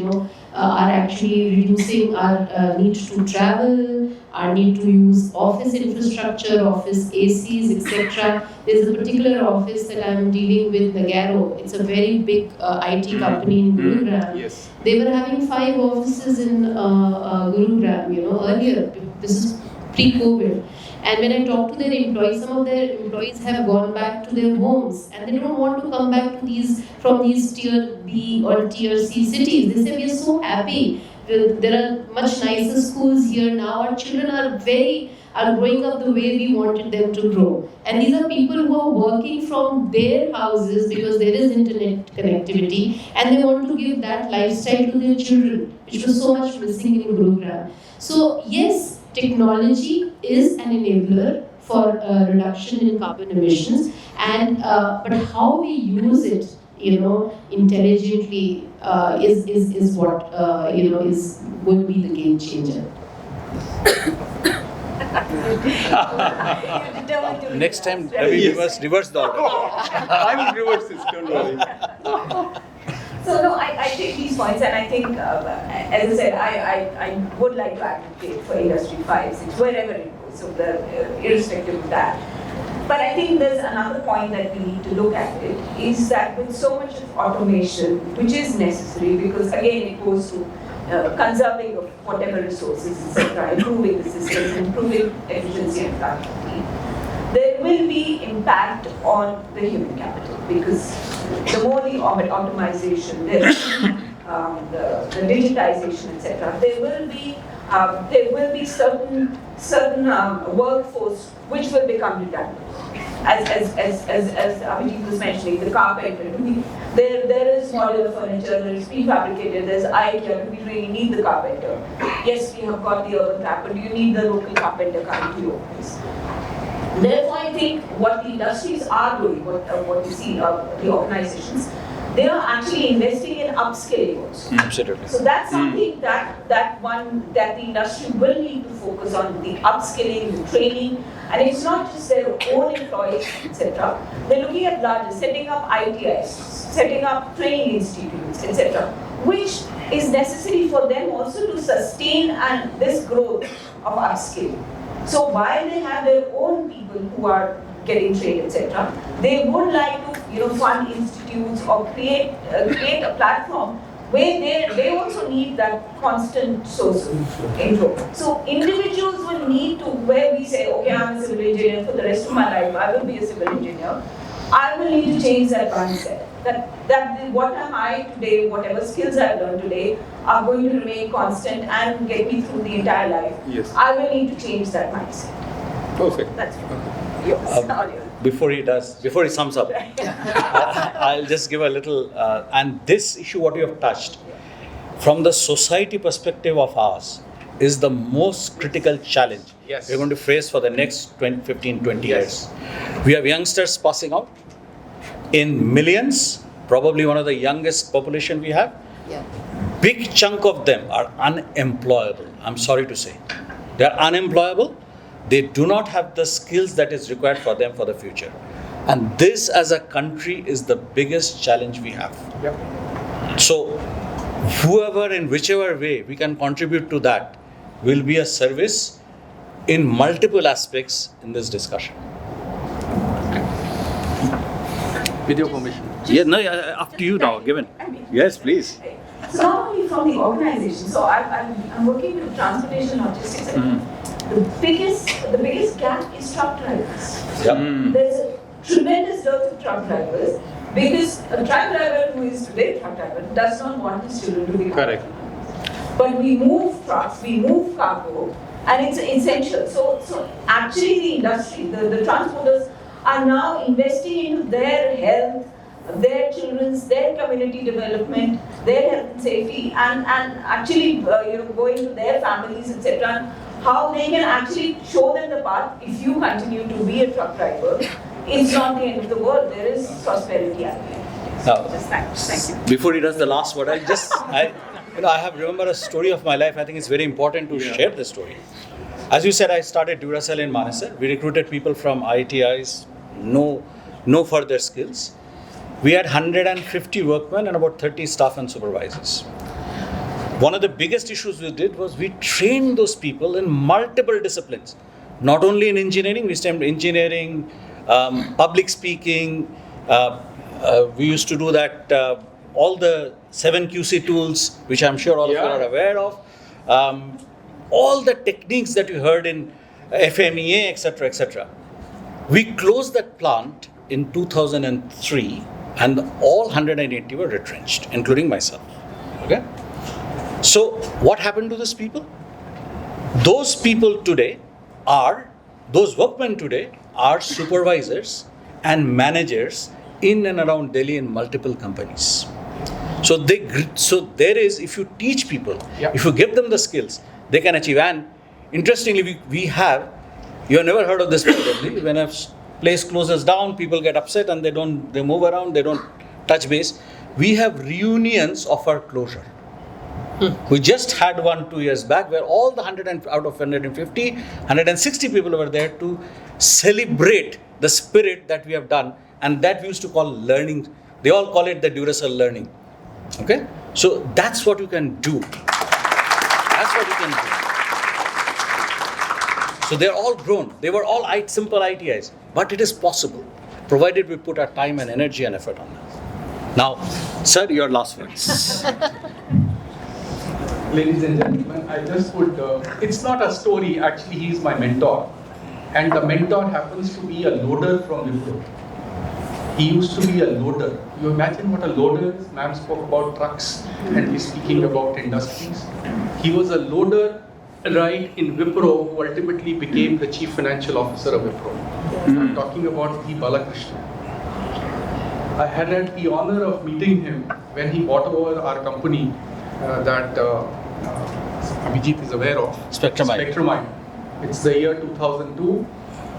are actually reducing our need to travel, our need to use office infrastructure, office ACs, etc. There's a particular office that I'm dealing with, Nagaro. It's a very big IT company in Gurgaon. Yes. They were having 5 offices in Gurgaon, earlier. This is pre-COVID. And when I talk to their employees, some of their employees have gone back to their homes and they don't want to come back to from these tier B or tier C cities. They say, we are so happy. There are much nicer schools here now. Our children are very are growing up the way we wanted them to grow. And these are people who are working from their houses because there is internet connectivity and they want to give that lifestyle to their children, which was so much missing in Gurgaon. So yes, technology is an enabler for reduction in carbon emissions, and but how we use it, intelligently, is what will be the game changer. Next time, Ravi, reverse the order. I will reverse this, don't worry. So no, I take these points, and I think, as I said, I would like to advocate for Industry 5, 6, wherever it goes, so irrespective of that. But I think there's another point that we need to look at it, is that with so much of automation, which is necessary, because again it goes to conserving of whatever resources, etc., improving the systems, improving efficiency and productivity, there will be impact on the human capital, because the more the automation, the digitization, etc., there will be certain workforce which will become redundant. As Abhijit was mentioning, the carpenter, there is modular furniture, there is prefabricated, there's IKEA, do we really need the carpenter? Yes, we have got the urban trap, but do you need the local carpenter coming to your place? Therefore, I think what the industries are doing, what you see, the organizations, they are actually investing in upskilling also. Absolutely. So that's something that the industry will need to focus on, the upskilling, the training, and it's not just their own employees, etc. They're looking at larger, setting up ITIs, setting up training institutes, etc., which is necessary for them also to sustain this growth of upskilling. So while they have their own people who are getting trained, etc., they would like to, fund institutes or create a platform where they also need that constant source of info. So individuals will need to, where we say, okay, I'm a civil engineer for the rest of my life, I will be a civil engineer, I will need to change that mindset. That what am I today, whatever skills I've learned today are going to remain constant and get me through the entire life. Yes. I will need to change that mindset. Perfect. That's yours. Before he sums up, I'll just give a little, and this issue what you have touched, from the society perspective of ours, is the most critical challenge Yes. we're going to face for the next 15, 20 years. We have youngsters passing out in millions, probably one of the youngest population we have. Yeah. Big chunk of them are unemployable. I'm sorry to say. They are unemployable. They do not have the skills that is required for them for the future. And this as a country is the biggest challenge we have. Yep. So whoever in whichever way we can contribute to that will be a service in multiple aspects in this discussion. With your permission. Yeah, no, up to you now, given. Yes, please. So not only from the organization, so I'm working with transportation logistics. The biggest gap is truck drivers. Yep. There's a tremendous dearth of truck drivers because a truck driver who is today a truck driver does not want his children to be Correct. But we move trucks, we move cargo, and it's essential. So actually the industry, the transporters are now investing into their health, their children's, their community development, their health and safety, and actually going to their families, etc. How they can actually show them the path. If you continue to be a truck driver, it's not the end of the world. There is prosperity out there. Now, Just thank you. before he does the last word, I have remembered a story of my life. I think it's very important to share this story. As you said, I started Duracell in Manesar. We recruited people from ITIs, no further skills. We had 150 workmen and about 30 staff and supervisors. One of the biggest issues we did was we trained those people in multiple disciplines. Not only in engineering, we studied engineering, public speaking. We used to do that, all the 7 QC tools, which I'm sure all of you are aware of. All the techniques that you heard in FMEA, etc., etc. We closed that plant in 2003 and all 180 were retrenched, including myself. Okay? So what happened to those people? Those people today those workmen today are supervisors and managers in and around Delhi in multiple companies. So there is, if you teach people, if you give them the skills, they can achieve. And interestingly, we have, you have never heard of this probably, when a place closes down, people get upset and they move around, they don't touch base. We have reunions of our closure. We just had one 2 years back where all the out of 150, 160 people were there to celebrate the spirit that we have done, and that we used to call learning. They all call it the Duracell learning. Okay? So that's what you can do. That's what you can do. So they're all grown. They were all simple ITIs. But it is possible, provided we put our time and energy and effort on that. Now, sir, your last words. Ladies and gentlemen, I just would, it's not a story, actually he is my mentor. And the mentor happens to be a loader from Wipro. He used to be a loader. You imagine what a loader is? Ma'am spoke about trucks and he's speaking about industries. He was a loader right in Wipro who ultimately became the chief financial officer of Wipro. I'm talking about V. Balakrishnan. I had the honor of meeting him when he bought over our company that Abhijit is aware of. Spectrumine. It's the year 2002.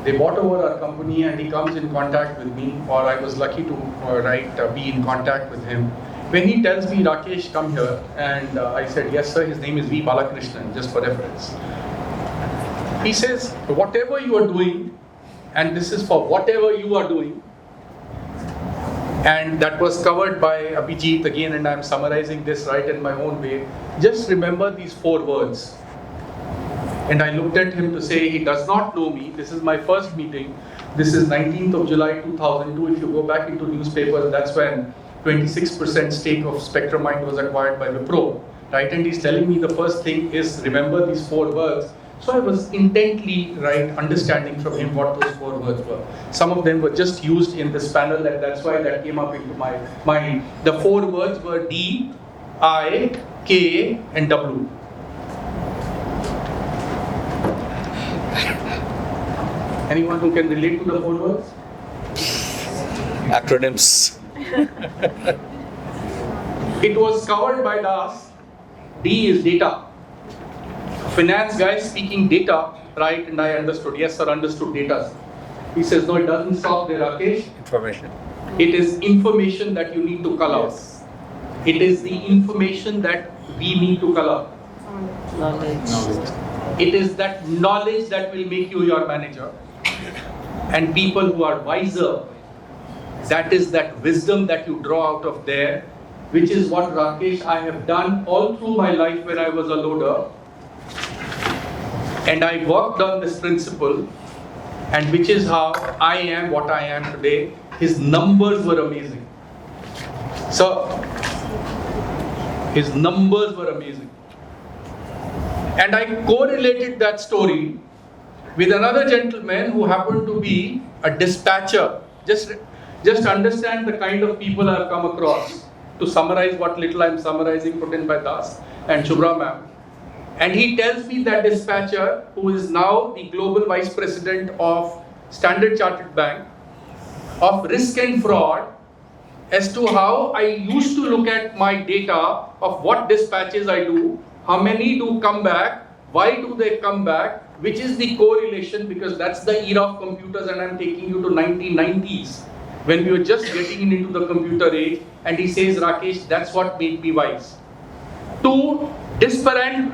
They bought over our company and he comes in contact with me, or I was lucky to be in contact with him. When he tells me, Rakesh, come here, and I said, yes sir, his name is V. Balakrishnan, just for reference. He says, whatever you are doing, and this is for whatever you are doing, and that was covered by Abhijit again, and I'm summarizing this right in my own way. Just remember these 4 words. And I looked at him to say, he does not know me. This is my first meeting. This is 19th of July 2002. If you go back into newspapers, that's when 26% stake of Spectrumine was acquired by Wipro, right? And he's telling me the first thing is remember these 4 words. So I was intently, understanding from him what those 4 words were. Some of them were just used in this panel, and that's why that came up into my mind. The 4 words were D, I, K, and W. Anyone who can relate to the 4 words? Acronyms. It was covered by Das. D is data. Finance guy speaking data, right? And I understood. Yes, sir, understood data. He says, no, it doesn't stop there, Rakesh. Information. It is information that you need to color. Yes. It is the information that we need to color. Knowledge. It is that knowledge that will make you your manager. And people who are wiser, that is that wisdom that you draw out of there, which is what, Rakesh, I have done all through my life when I was a loader. And I worked on this principle, and which is how I am what I am today. His numbers were amazing. So, his numbers were amazing. And I correlated that story with another gentleman who happened to be a dispatcher. Just understand the kind of people I have come across. To summarize what little I am summarizing, put in by Das and Shubhra ma'am. And he tells me that dispatcher, who is now the global vice president of Standard Chartered Bank, of risk and fraud, as to how I used to look at my data of what dispatches I do, how many do come back, why do they come back, which is the correlation, because that's the era of computers, and I'm taking you to 1990s, when we were just getting into the computer age. And he says, Rakesh, that's what made me wise. 2 different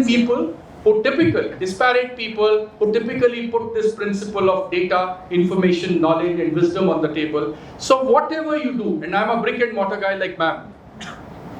people who disparate people who typically put this principle of data, information, knowledge and wisdom on the table. So whatever you do, and I'm a brick and mortar guy like ma'am.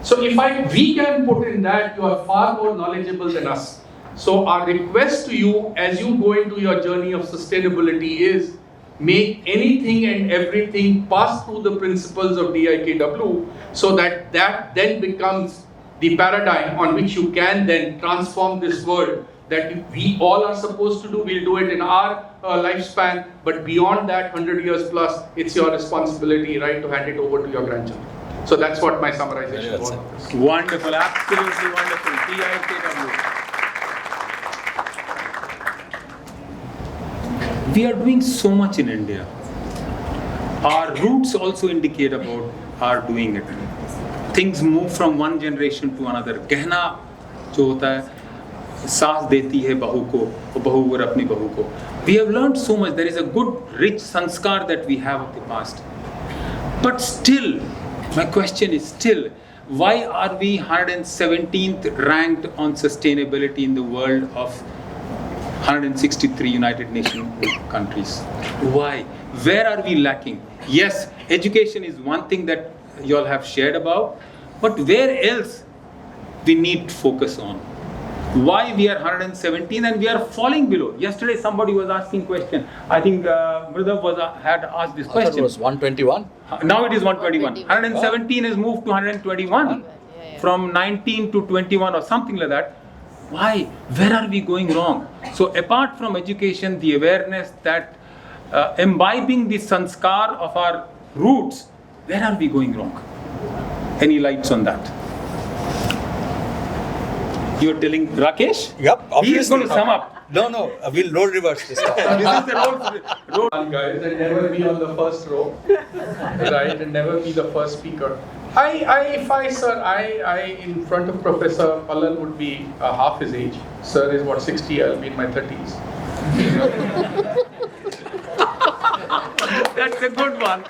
So if we can put in that, you are far more knowledgeable than us. So our request to you as you go into your journey of sustainability is, make anything and everything pass through the principles of DIKW, so that then becomes the paradigm on which you can then transform this world that we all are supposed to do. We'll do it in our lifespan, but beyond that, 100 years plus, it's your responsibility, right, to hand it over to your grandchildren. So that's what my summarization was. Wonderful, absolutely wonderful. DIKW. We are doing so much in India. Our roots also indicate about our doing it. Things move from one generation to another. गहना जो होता है सास देती है बहू को और बहू और अपनी बहू को. We have learned so much. There is a good rich sanskar that we have of the past. But still, my question is still, why are we 117th ranked on sustainability in the world of 163 United Nations countries? Why? Where are we lacking? Yes, education is one thing that you all have shared about, but where else we need to focus on? Why we are 117 and we are falling below? Yesterday somebody was asking question. I think Mridha had asked this I question. thought it was 121. Now it is 121. 117 is moved to 121 from 19 to 21 or something like that. Why? Where are we going wrong? So apart from education, the awareness that imbibing the sanskar of our roots, where are we going wrong? Any lights on that? You're telling Rakesh? Yep, He is going to sum up. No, we'll roll reverse this time. This is the road. Guys, and never be on the first row, right? And never be the first speaker. I, in front of Professor Palal would be half his age. Sir is what, 60, I'll be in my 30s. That's a good one.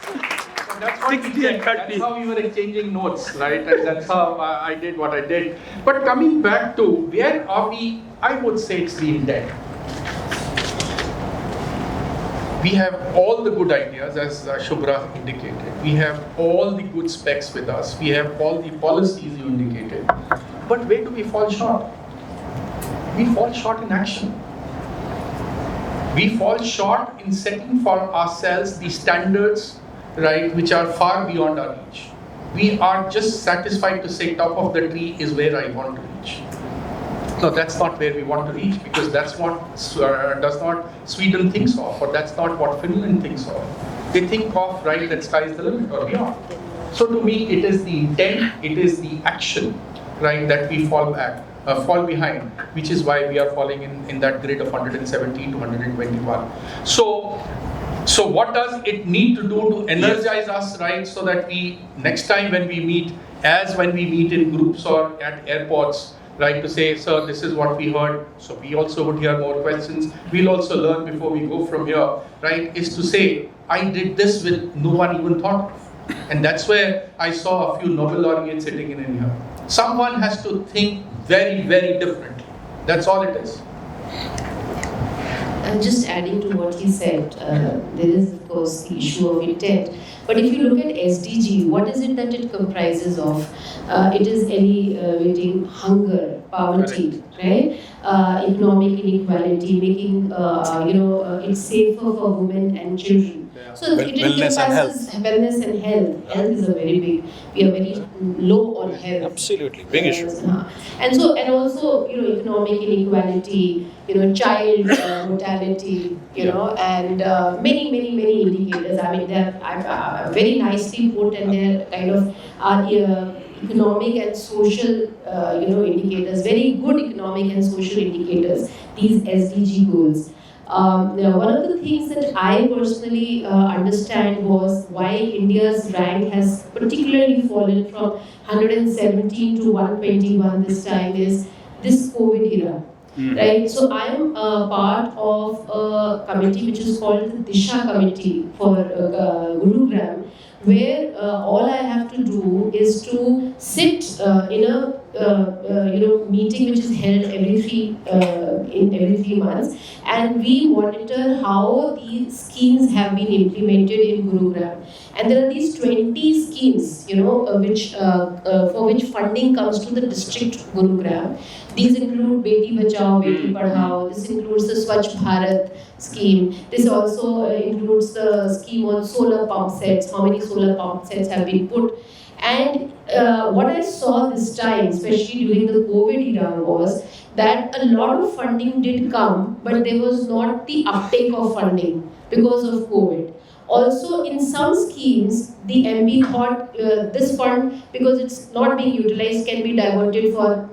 That's what 60 and 30. That's how we were exchanging notes, right? And that's how I did what I did. But coming back to where are we, I would say it's the intent. We have all the good ideas, as Shubhra indicated. We have all the good specs with us. We have all the policies you indicated. But where do we fall short? We fall short in action. We fall short in setting for ourselves the standards, right, which are far beyond our reach. We are just satisfied to say top of the tree is where I want to reach. No, that's not where we want to reach, because that's what does not Sweden thinks of, or that's not what Finland thinks of. They think of, right, that sky is the limit or beyond. So to me, it is the intent, it is the action, right, that we fall behind, which is why we are falling in that grid of 117 to 121. So what does it need to do to energize us, right, so that we, next time when we meet, when we meet in groups or at airports, right, to say, sir, this is what we heard, so we also would hear more questions. We'll also learn before we go from here, right, is to say, I did this with no one even thought of. And that's where I saw a few Nobel laureates sitting in here. Someone has to think very, very differently. That's all it is. Just adding to what he said, there is of course the issue of intent. But if you look at SDG, what is it that it comprises of? It is alleviating hunger, poverty, right? Economic inequality, making it safer for women and children. So it encompasses wellness and health. Health is a very big. We are very low on health. Absolutely, big issue. And also economic inequality, child mortality, and many indicators. I mean, they're very nicely put, and they're kind of our economic and social, indicators. Very good economic and social indicators. These SDG goals. One of the things that I personally understand was why India's rank has particularly fallen from 117 to 121 this time is this COVID era. Right, so I am part of a committee which is called the Disha Committee for Gurgaon, where all I have to do is to sit in a meeting which is held every 3 months, and we monitor how these schemes have been implemented in Gurugram. And there are these 20 schemes, which for which funding comes to the district Gurugram. These include Beti Bachao, Beti Padhao. This includes the Swachh Bharat scheme. This also includes the scheme on solar pump sets. How many solar pump sets have been put? And what I saw this time, especially during the COVID era, was that a lot of funding did come, but there was not the uptake of funding because of COVID. Also, in some schemes, the MP thought this fund, because it's not being utilized, can be diverted for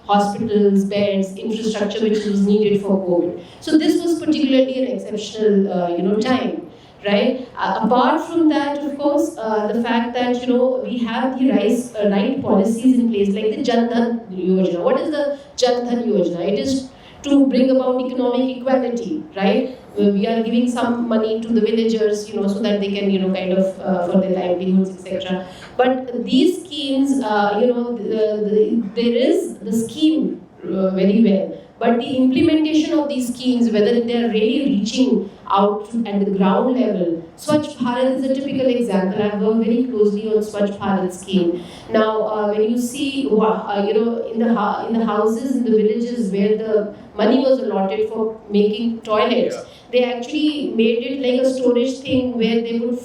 hospitals, beds, infrastructure which was needed for COVID. So this was particularly an exceptional time, right? Apart from that, of course, the fact that we have the right policies in place, like the Jan Dhan Yojana. What is the Jan Dhan Yojana? It is to bring about economic equality, right? We are giving some money to the villagers, so that they can, for their livelihoods, etc. But these schemes, there is the scheme very well, but the implementation of these schemes, whether they are really reaching out at the ground level. Swachh Bharat is a typical example. I've worked very closely on Swachh Bharat scheme. Now, when you see, in the houses in the villages where the money was allotted for making toilets, they actually made it like a storage thing where they would,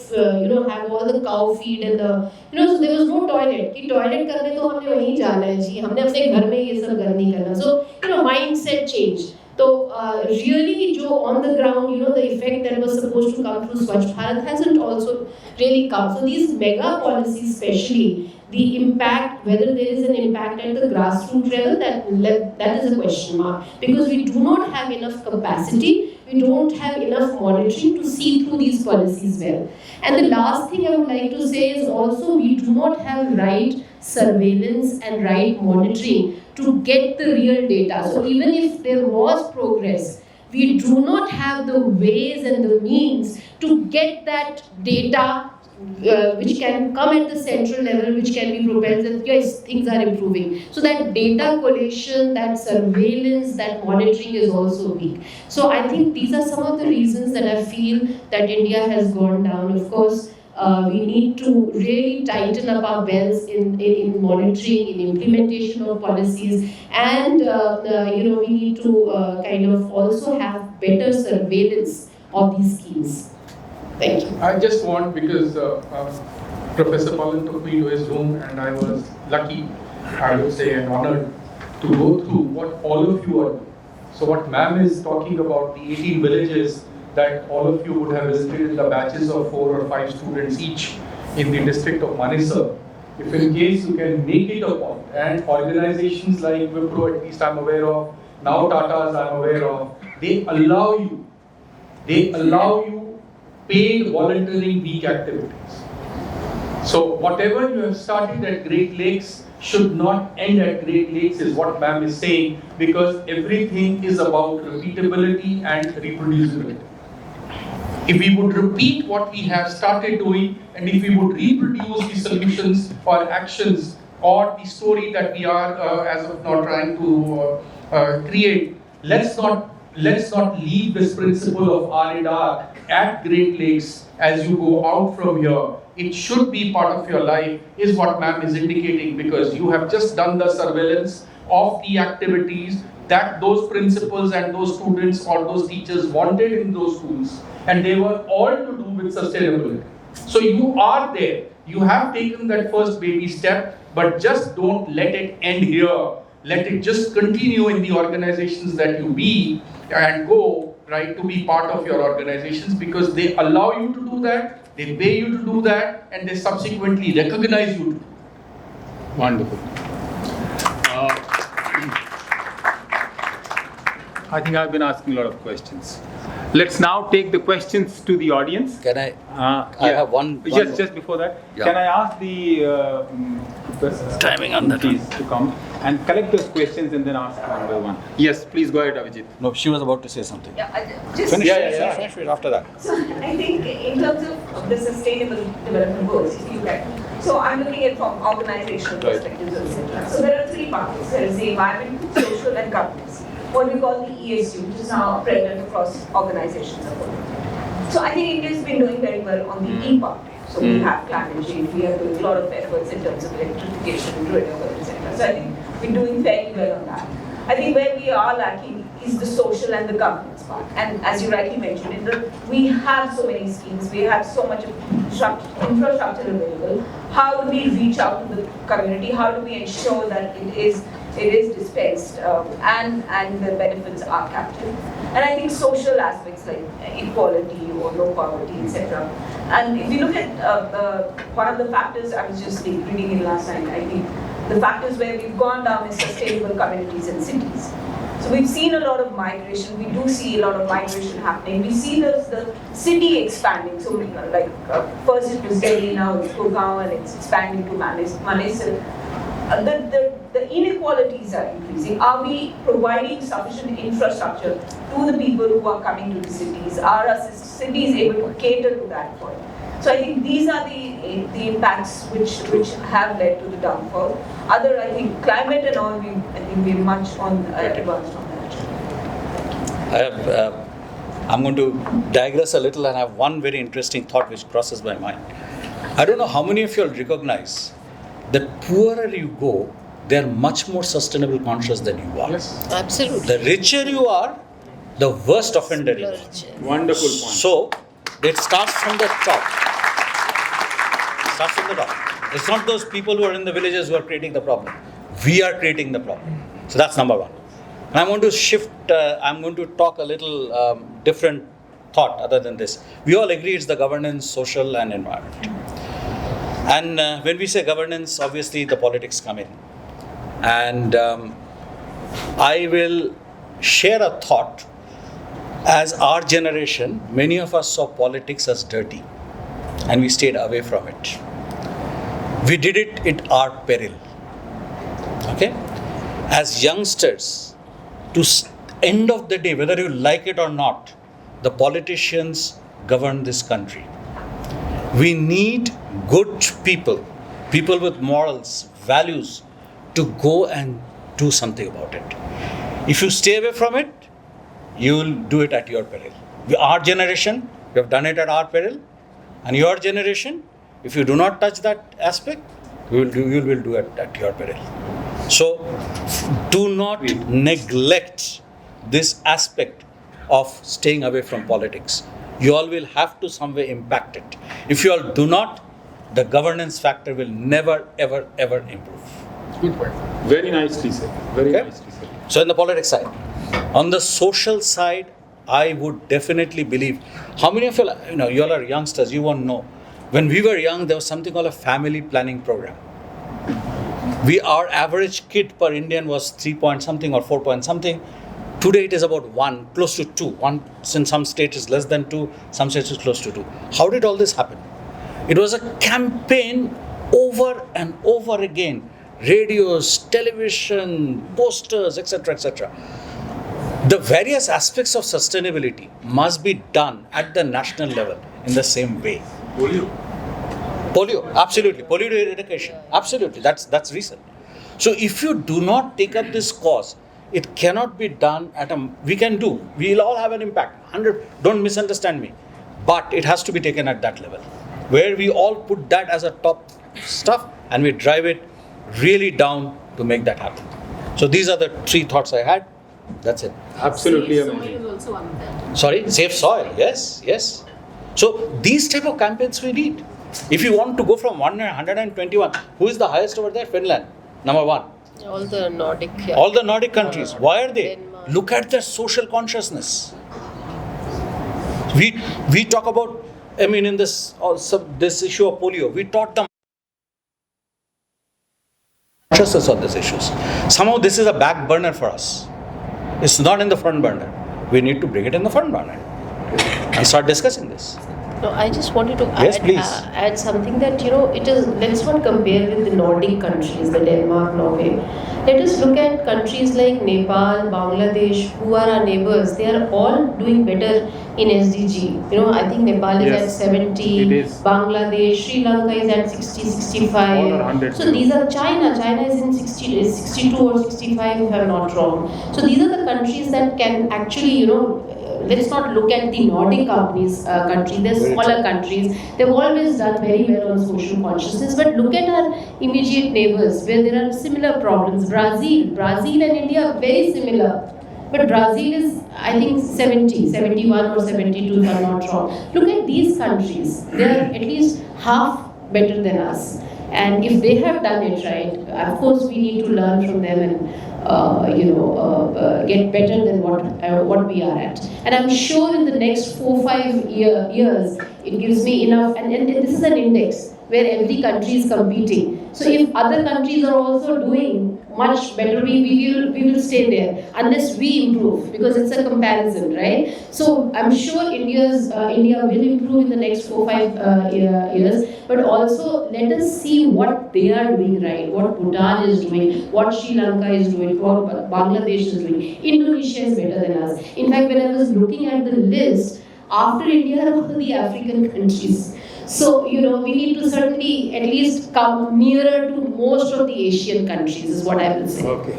have all the cow feed and the, so there was no toilet. कि toilet करने तो हमने वहीं जाना है जी, हमने अपने घर में ये सब घर नहीं करना. So, mindset change. So, really, on the ground, the effect that was supposed to come through Swachh Bharat hasn't also really come. So, these mega policies, especially, the impact, whether there is an impact at the grassroots level, that is a question mark. Because we do not have enough capacity, we don't have enough monitoring to see through these policies well. And the last thing I would like to say is also we do not have right surveillance and right monitoring to get the real data. So even if there was progress, we do not have the ways and the means to get that data which can come at the central level, which can be propelled that yes, things are improving. So that data collation, that surveillance, that monitoring is also weak. So I think these are some of the reasons that I feel that India has gone down. Of course, we need to really tighten up our belts in monitoring, in implementation of policies, and we need to kind of also have better surveillance of these schemes. Thank you. I just want, because Professor Pawan took me to his room and I was lucky, I would say, and honored to go through what all of you are doing. So what ma'am is talking about, the 18 villages that all of you would have visited in the batches of 4 or 5 students each in the district of Manesar. If in case you can make it a point, and organizations like Wipro, at least I'm aware of, now Tata's I'm aware of, they allow you paid volunteering week activities. So whatever you have started at Great Lakes should not end at Great Lakes is what ma'am is saying, because everything is about repeatability and reproducibility. If we would repeat what we have started doing, and if we would reproduce the solutions or actions or the story that we are as of now trying to create, let's not leave this principle of R&R at Great Lakes as you go out from here. It should be part of your life, is what ma'am is indicating, because you have just done the surveillance of the activities that those principals and those students or those teachers wanted in those schools, and they were all to do with sustainability. So you are there, you have taken that first baby step, but just don't let it end here. Let it just continue in the organizations that you be and go, right, to be part of your organizations, because they allow you to do that, they pay you to do that, and they subsequently recognize you to do that. Wonderful. I think I've been asking a lot of questions. Let's now take the questions to the audience. Can I? I have one. Just before that, yeah. Can I ask the Timing on that please to come and collect those questions and then ask one by one. Yes, please go ahead, Avijit. No, she was about to say something. Yeah, just Finish. Yeah. Finish after that. So I think in terms of the sustainable development goals, if you look at, so I'm looking at from organizational perspectives, etc. So there are 3 parts. There is the environment, social, and governance. What we call the ESG, which is now prevalent across organizations. So I think India has been doing very well on the E part. So we have climate change, we are doing a lot of efforts in terms of electrification, renewables, etc. So I think we're doing very well on that. I think where we are lacking is the social and the governance part. And as you rightly mentioned, we have so many schemes, we have so much infrastructure available. How do we reach out to the community? How do we ensure that it is it is dispensed, and the benefits are captured. And I think social aspects like equality or low poverty, etc. And if you look at one of the factors I was just reading in last night, I think the factors where we've gone down is sustainable communities and cities. So we've seen a lot of migration. We do see a lot of migration happening. We see the city expanding. So first it was Delhi, now it's Gurgaon, and it's expanding to Manesar. The inequalities are increasing. Are we providing sufficient infrastructure to the people who are coming to the cities? Are our cities able to cater to that point? So I think these are the impacts which have led to the downfall. I think climate and all, I think we're much advanced on that. I'm going to digress a little and have one very interesting thought which crosses my mind. I don't know how many of you all recognize that poorer you go, they are much more sustainable conscious than you are. Yes. Absolutely. The richer you are, the worst offender you are. Wonderful point. So, it starts from the top. Starts from the top. It's not those people who are in the villages who are creating the problem. We are creating the problem. So that's number one. And I'm going to shift, I'm going to talk a little different thought other than this. We all agree it's the governance, social and environment. And when we say governance, obviously the politics come in. And I will share a thought. As our generation, many of us saw politics as dirty and we stayed away from it. We did it at our peril. Okay? As youngsters, to end of the day, whether you like it or not, the politicians govern this country. We need good people, people with morals, values, to go and do something about it. If you stay away from it, you will do it at your peril. Our generation, we have done it at our peril, and your generation, if you do not touch that aspect, you will do it at your peril. So, do not neglect this aspect of staying away from politics. You all will have to some way impact it. If you all do not, the governance factor will never, ever, ever improve. Good point. Very nicely said. Very Okay? nicely said. So in the politics side. On the social side, I would definitely believe, how many of you all are youngsters, you won't know. When we were young, there was something called a family planning program. Our average kid per Indian was 3 point something or 4 point something. Today it is about 1, close to 2. One, in some states is less than 2, some states is close to 2. How did all this happen? It was a campaign over and over again. Radios, television, posters, etc., etc. The various aspects of sustainability must be done at the national level in the same way. Polio, absolutely. Polio eradication, absolutely. That's recent. So if you do not take up this cause, it cannot be done we'll all have an impact. 100, don't misunderstand me. But it has to be taken at that level, where we all put that as a top stuff and we drive it really down to make that happen. So these are the 3 thoughts I had. That's it. Absolutely Safe soil amazing. is also one of them. Sorry, safe soil. Yes. So these type of campaigns we need. If you want to go from 121, who is the highest over there? Finland, number 1. All the Nordic. All the Nordic countries. Why are they? Denmark. Look at their social consciousness. We talk about, in this issue of polio, we taught them consciousness on these issues. Somehow this is a back burner for us. It's not in the front burner. We need to bring it in the front burner and start discussing this. No, I just wanted to Yes, please. add something that, it is, let's not compare with the Nordic countries, the Denmark, Norway. Let us look at countries like Nepal, Bangladesh, who are our neighbors. They are all doing better in SDG. I think Nepal is Yes, at 70, it is. Bangladesh, Sri Lanka is at 60, 65. All are 100. So these are China is in 62 or 65 if I'm not wrong. So these are the countries that can actually, let's not look at the Nordic countries, they're smaller countries. They've always done very well on social consciousness. But look at our immediate neighbors where there are similar problems. Brazil and India are very similar. But Brazil is, I think, 71 or 72 if I'm not wrong. Look at these countries. They are at least half better than us. And if they have done it right, of course we need to learn from them and get better than what we are at. And I'm sure in the next 4-5 years, it gives me enough. And this is an index where every country is competing. So if other countries are also doing much better, we will stay there unless we improve, because it's a comparison, right? So I'm sure India will improve in the next 4-5 years, but also let us see what they are doing right, what Bhutan is doing, what Sri Lanka is doing, what Bangladesh is doing. Indonesia is better than us. In fact, when I was looking at the list, after India are all the African countries. So, we need to certainly at least come nearer to most of the Asian countries, is what I will say. Okay.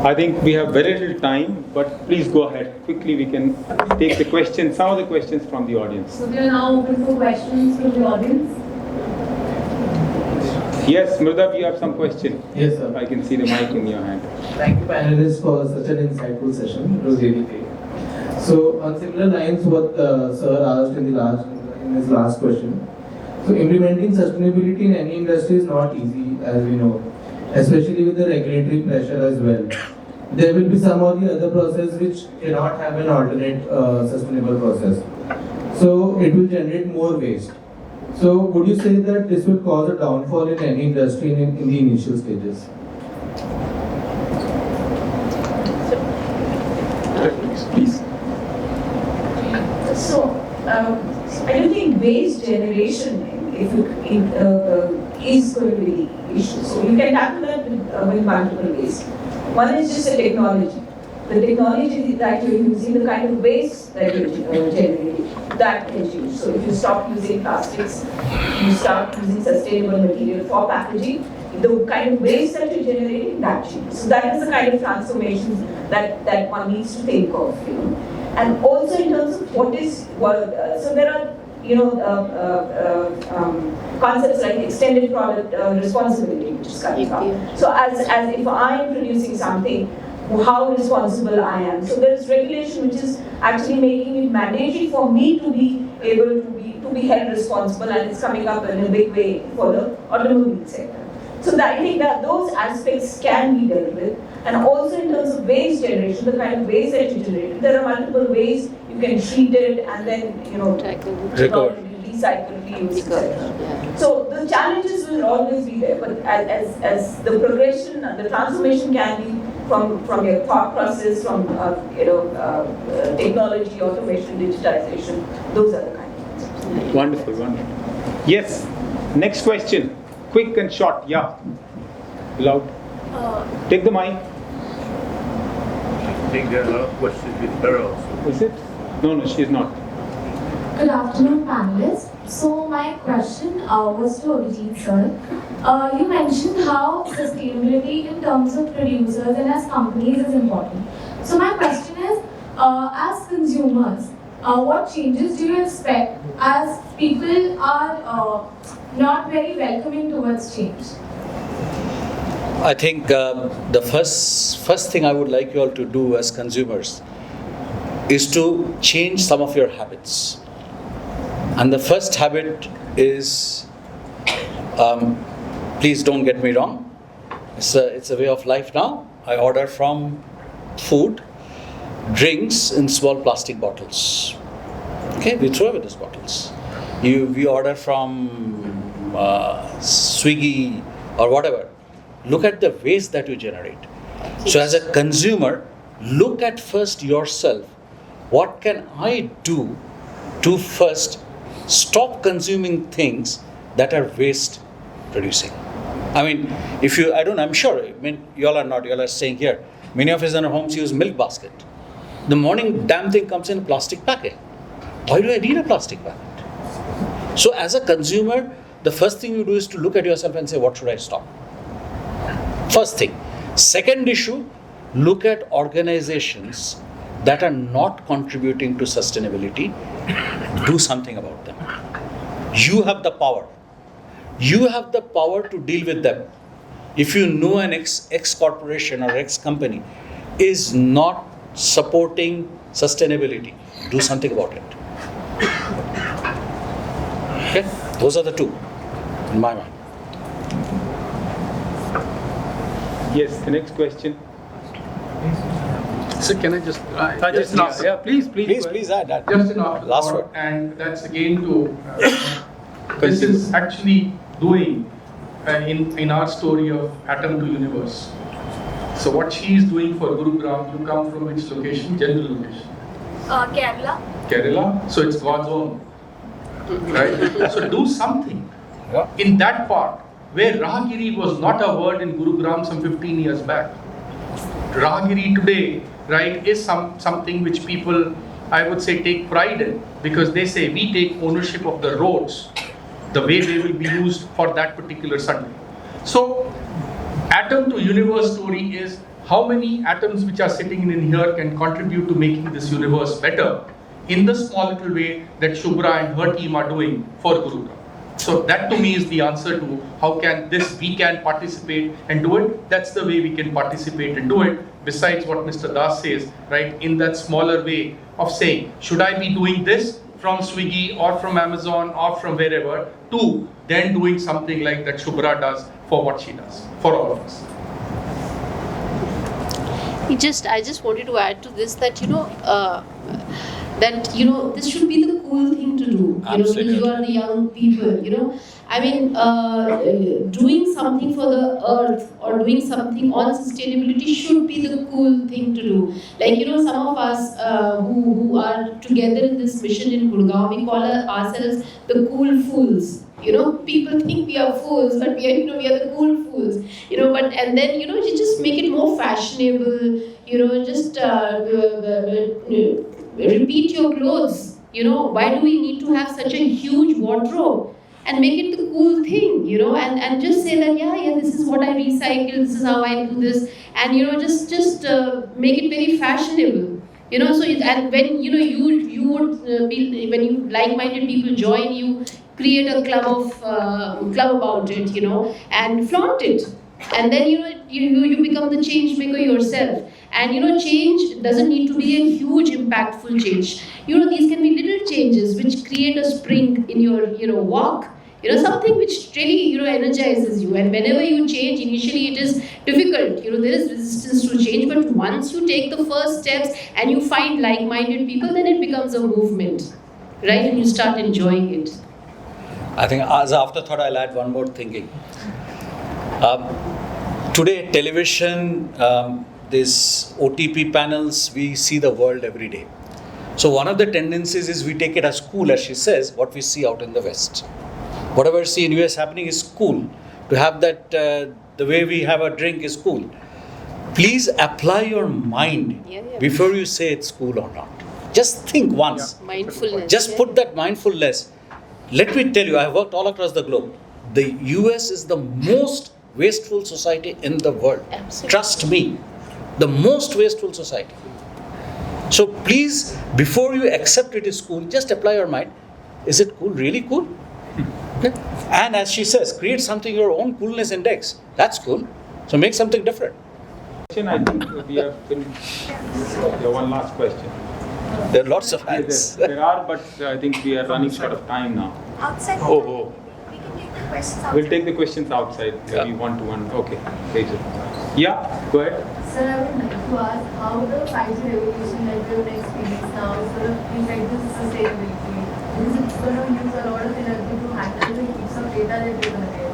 I think we have very little time, but please go ahead. Quickly, we can take the questions, some of the questions from the audience. So we are now open for questions from the audience. Yes, Mridab, you have some question. Yes, sir. I can see the mic in your hand. Thank you, panelists, for such an insightful session. It was really great. So, on similar lines, what Sir asked in his last question. So, implementing sustainability in any industry is not easy, as we know, especially with the regulatory pressure as well. There will be some of the other process which cannot have an alternate sustainable process. So, it will generate more waste. So, would you say that this will cause a downfall in any industry in the initial stages? Please. So, I don't think waste generation is going to be the issue. So you can tackle that with multiple ways. One is just a technology. The technology that you're using, the kind of waste that you're generating, that can change. So if you stop using plastics, you start using sustainable material for packaging, the kind of waste that you're generating, that changes. So that is the kind of transformations that one needs to think of, And also in terms of so there are, concepts like extended product responsibility, which is coming up. So as if I am producing something, how responsible I am. So there is regulation which is actually making it mandatory for me to be able to be held responsible, and it's coming up in a big way for the automobile sector. So I think that those aspects can be dealt with. And also in terms of waste generation, the kind of waste that you generate, there are multiple ways you can treat it and then, Recover. Recycle, reuse, etc. So the challenges will always be there, but as the progression and the transformation can be from your thought process, from technology, automation, digitization, those are the kind of concepts. Wonderful, wonderful. Yes, next question. Quick and short, yeah. Loud. Take the mic. I think there are a lot of questions with her also. Is it? No, she's not. Good afternoon, panelists. So my question was to Abhijit sir. You mentioned how sustainability in terms of producers and as companies is important. So my question is, as consumers, what changes do you expect as people are not very welcoming towards change? I think the first thing I would like you all to do as consumers is to change some of your habits. And the first habit is, please don't get me wrong, it's a way of life now. I order from food, drinks in small plastic bottles. Okay, we throw away those bottles. We order from Swiggy or whatever. Look at the waste that you generate. So as a consumer, look at first yourself. What can I do to first stop consuming things that are waste producing? I mean, I'm sure, you all are staying here. Many of us in our homes use milk basket. The morning damn thing comes in a plastic packet. Why do I need a plastic packet? So as a consumer, the first thing you do is to look at yourself and say, what should I stop? First thing. Second issue, look at organizations that are not contributing to sustainability. Do something about them. You have the power. You have the power to deal with them. If you know an X corporation or X company is not supporting sustainability, do something about it. Okay? Those are the two, in my mind. Yes, the next question. So can I just, Please. Please add that. just an afterthought, Last word. and that's again to this is actually doing in our story of atom to universe. So what she is doing for Gurgaon, you come from which location? General location. Kerala. Kerala. So it's God's own, right? So do something Yeah. in that part where Rahagiri was not a word in Gurugram some 15 years back. Rahagiri today, right, is something which people, I would say, take pride in, because they say we take ownership of the roads, the way they will be used for that particular Sunday. So, atom to universe story is how many atoms which are sitting in here can contribute to making this universe better in the small little way that Shubhra and her team are doing for Gurugram. So that to me is the answer to how can we can participate and do it. That's the way we can participate and do it. Besides what Mr. Das says, right, in that smaller way of saying, should I be doing this from Swiggy or from Amazon or from wherever, to then doing something like that Shubhra does for what she does, for all of us. I just wanted to add to this that this should be the cool thing to do. Because you are the young people. I mean, doing something for the earth or doing something on sustainability should be the cool thing to do. Like some of us who are together in this mission in Gurgaon, we call ourselves the cool fools. People think we are fools, but we are the cool fools. And then you just make it more fashionable. Just repeat your clothes. Why do we need to have such a huge wardrobe? And make it the cool thing, and just say that this is what I recycle, this is how I do this, and just make it very fashionable. So and when you would be, when you like-minded people join, you create a club about it, and flaunt it, and then you become the change maker yourself. And change doesn't need to be a huge impactful change. These can be little changes which create a spring in your walk. Something which really energizes you. And whenever you change, initially it is difficult. There is resistance to change, but once you take the first steps and you find like-minded people, then it becomes a movement, right? And you start enjoying it. I think as an afterthought, I'll add one more thinking. Today, television, these OTP panels, we see the world every day. So one of the tendencies is we take it as cool, as she says, what we see out in the West. Whatever we see in US happening is cool. To have that, the way we have a drink is cool. Please apply your mind before you say it's cool or not. Just think once. Mindfulness. Just put that mindfulness. Let me tell you, I have worked all across the globe. The US is the most wasteful society in the world. Absolutely. Trust me. The most wasteful society. So please, before you accept it is cool, just apply your mind. Is it cool? Really cool? Okay. And as she says, create something your own coolness index. That's cool. So make something different. I think we have finished. One last question. There are lots of hands. There are, but I think we are running short of time now. Outside. Oh. We can take the questions outside. We'll take the questions outside. Maybe one-to-one. Okay. Yeah, go ahead. Sir, I would like to ask how the 5G revolution that we would experience now sort of affect the sustainability. Is it going to use a lot of energy to handle the heaps of data that we're going to get?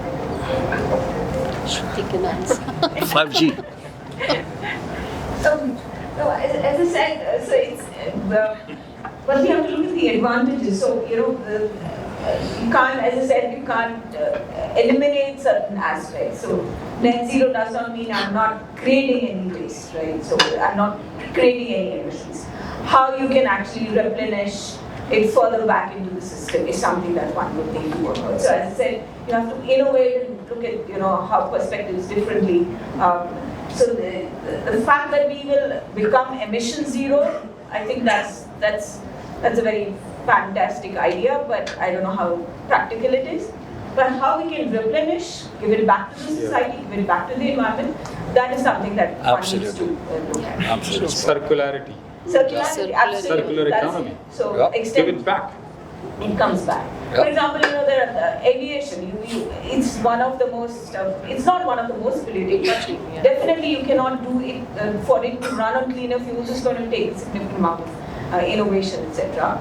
Should take an answer. 5G. No, as I said, so it's but we have to look at the advantages. So you can't, as I said, you can't eliminate certain aspects. So net zero does not mean I'm not creating any waste, right? So I'm not creating any emissions. How you can actually replenish it further back into the system is something that one would need to work out. So as I said, you have to innovate and look at how perspectives differently. So the fact that we will become emission zero, I think that's a very fantastic idea, but I don't know how practical it is. But how we can replenish, give it back to the society, give it back to the environment, that is something that one needs to look at. Absolutely. Circularity. Circularity, absolutely. Circular economy. So Give it back. it comes back. For example, there are, aviation, it's one of the most, it's not one of the most polluting, but definitely you cannot do it, for it to run on cleaner fuels is going to take a significant amount of innovation, etc.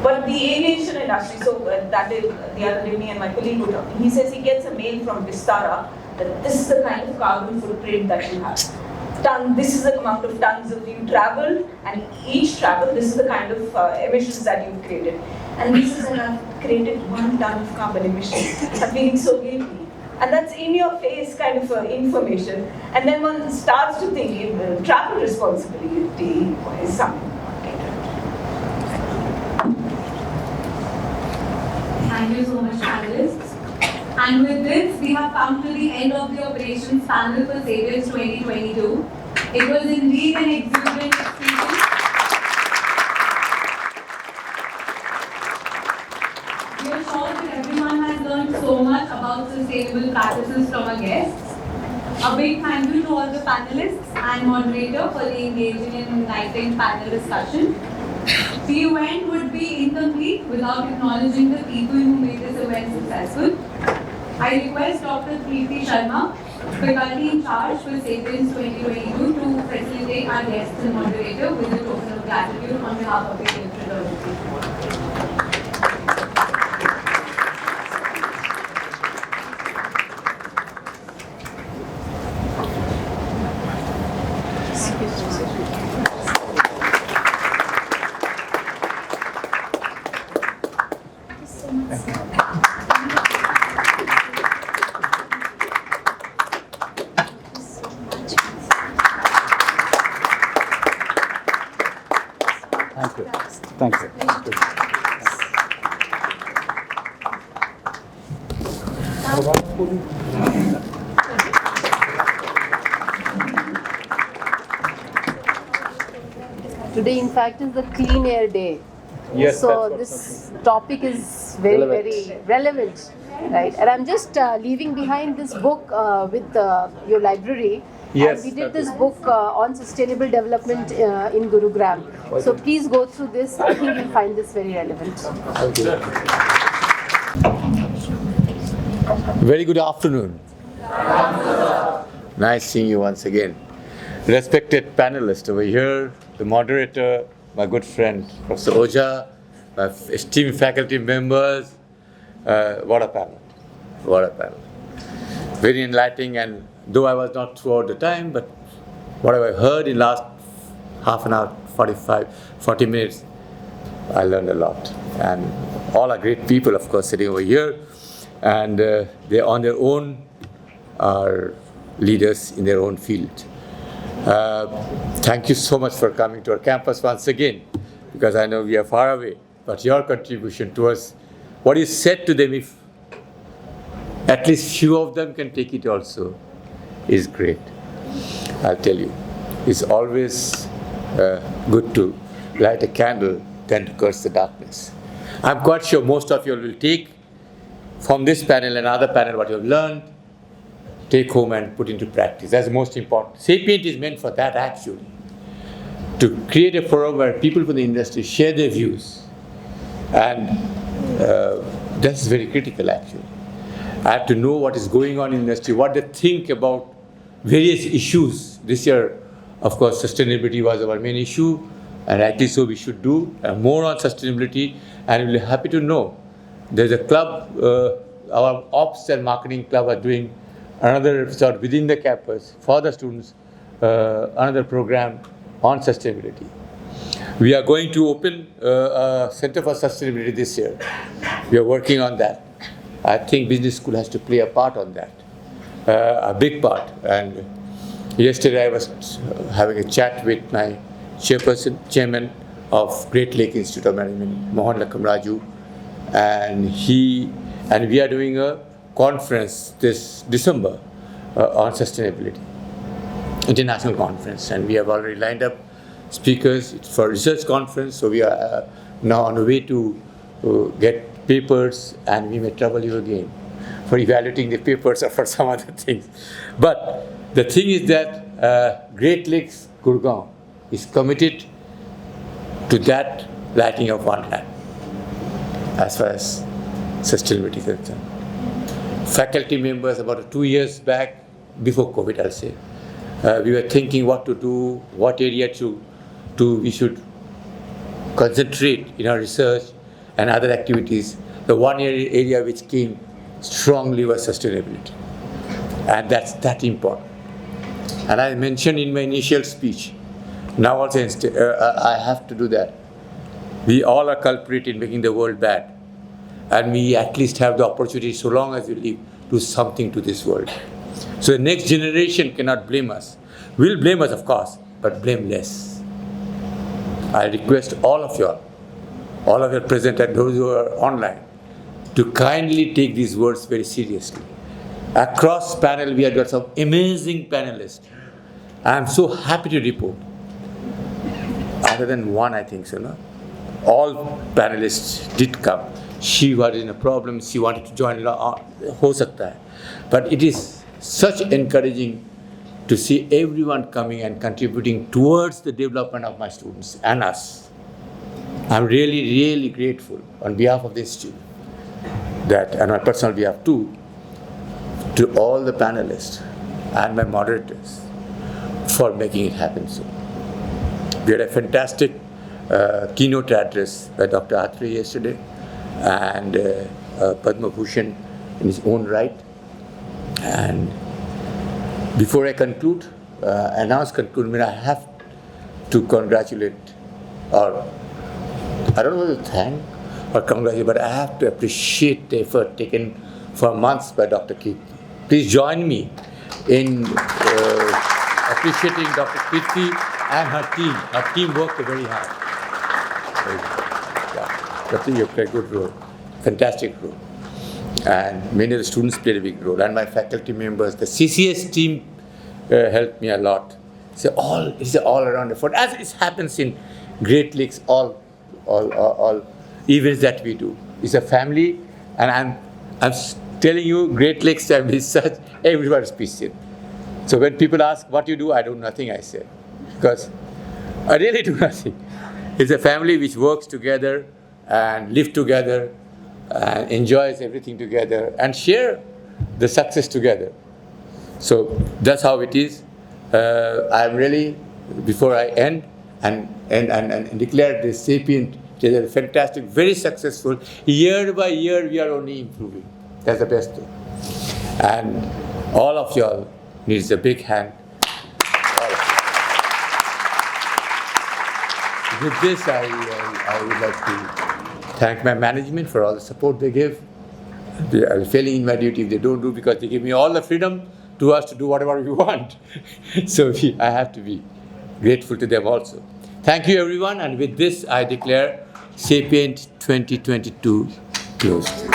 But the aviation industry, so that is, the other day me and my colleague were talking, he says he gets a mail from Vistara that this is the kind of carbon footprint that you have. This is the amount of tons of you traveled, and each travel, this is the kind of emissions that you've created. And this is I've created 1 ton of carbon emissions. I'm feeling so guilty. And that's in your face kind of information. And then one starts to think travel responsibility is something. Thank you so much, panelists. And with this, we have come to the end of the operations panel for Sapience 2022. It was indeed an exuberant experience. We are sure that everyone has learned so much about sustainable practices from our guests. A big thank you to all the panelists and moderator for the engaging and enlightening panel discussion. The event would be incomplete without acknowledging the people who made this event successful. I request Dr. Preeti Sharma, faculty in charge for Sapience 2022, to facilitate our guests and moderator with a token of gratitude on behalf of the fraternity. Thank you. Today, in fact, is the Clean Air Day. Yes, so this topic is very relevant, right? And I'm just leaving behind this book with your library. Yes, and we did this book on sustainable development in Gurugram. So please go through this. I think you'll find this very relevant. Very good afternoon. Nice seeing you once again. Respected panelists over here, the moderator, my good friend Professor Oja, my esteemed faculty members. What a panel. What a panel. Very enlightening, and though I was not throughout the time, but what I heard in last half an hour, 40 minutes, I learned a lot. And all are great people, of course, sitting over here. And they on their own are leaders in their own field. Thank you so much for coming to our campus once again, because I know we are far away, but your contribution towards what is said to them, if at least few of them can take it also, is great. I'll tell you, it's always good to light a candle than to curse the darkness. I'm quite sure most of you will take from this panel and other panel what you've learned, take home and put into practice. That's the most important. Sapient is meant for that, actually. To create a forum where people from the industry share their views. And that's very critical, actually. I have to know what is going on in the industry, what they think about various issues. This year, of course, sustainability was our main issue, and rightly so we should do more on sustainability. And we'll be happy to know there's a club, our ops and marketing club are doing another episode within the campus for the students, another program on sustainability. We are going to open a Center for Sustainability this year. We are working on that. I think business school has to play a part on that, a big part. And yesterday I was having a chat with my chairman of Great Lake Institute of Management, Mohan Lakam Raju, and we are doing a conference this December on sustainability, international conference, and we have already lined up speakers for research conference. So we are now on the way to get papers, and we may trouble you again for evaluating the papers or for some other things. But the thing is that Great Lakes Gurgaon is committed to that lighting of one lamp. as far as sustainability is concerned. Faculty members, about 2 years back, before COVID, I'll say, we were thinking what to do, what area we should concentrate in our research and other activities. The one area which came strongly was sustainability. And that's that important. And I mentioned in my initial speech, now also I have to do that. We all are culprit in making the world bad. And we at least have the opportunity, so long as we live, do something to this world. So the next generation cannot blame us. Will blame us, of course, but blame less. I request all of you present and those who are online, to kindly take these words very seriously. Across panel, we have got some amazing panelists. I am so happy to report, other than one, I think so, no? All panelists did come. She was in a problem, she wanted to join, ho sakta hai. But it is such encouraging to see everyone coming and contributing towards the development of my students and us. I'm really, really grateful on behalf of this student, and my personal behalf too, to all the panelists and my moderators for making it happen so. We had a fantastic keynote address by Dr. Atre yesterday, and Padma Bhushan in his own right. And before I conclude, I have to congratulate, or I don't know whether to thank or congratulate, but I have to appreciate the effort taken for months by Dr. Kirti. Please join me in appreciating Dr. Kirti and her team. Her team worked very hard. Dr. You played a good role, fantastic role. And many of the students played a big role. And my faculty members, the CCS team helped me a lot. It's an all-around effort, as it happens in Great Lakes, all events that we do. It's a family, and I'm telling you, Great Lakes family is such, everyone's peaceful. So when people ask what you do, I do nothing, I say, because I really do nothing. It's a family which works together and live together and enjoys everything together and share the success together. So that's how it is. I'm really, before I end and declare this Sapience, it is a fantastic, very successful. Year by year, we are only improving. That's the best thing. And all of y'all needs a big hand. With this, I would like to thank my management for all the support they give. I'm failing in my duty if they don't do, because they give me all the freedom to us to do whatever we want. So I have to be grateful to them also. Thank you, everyone. And with this, I declare Sapience 2022 closed.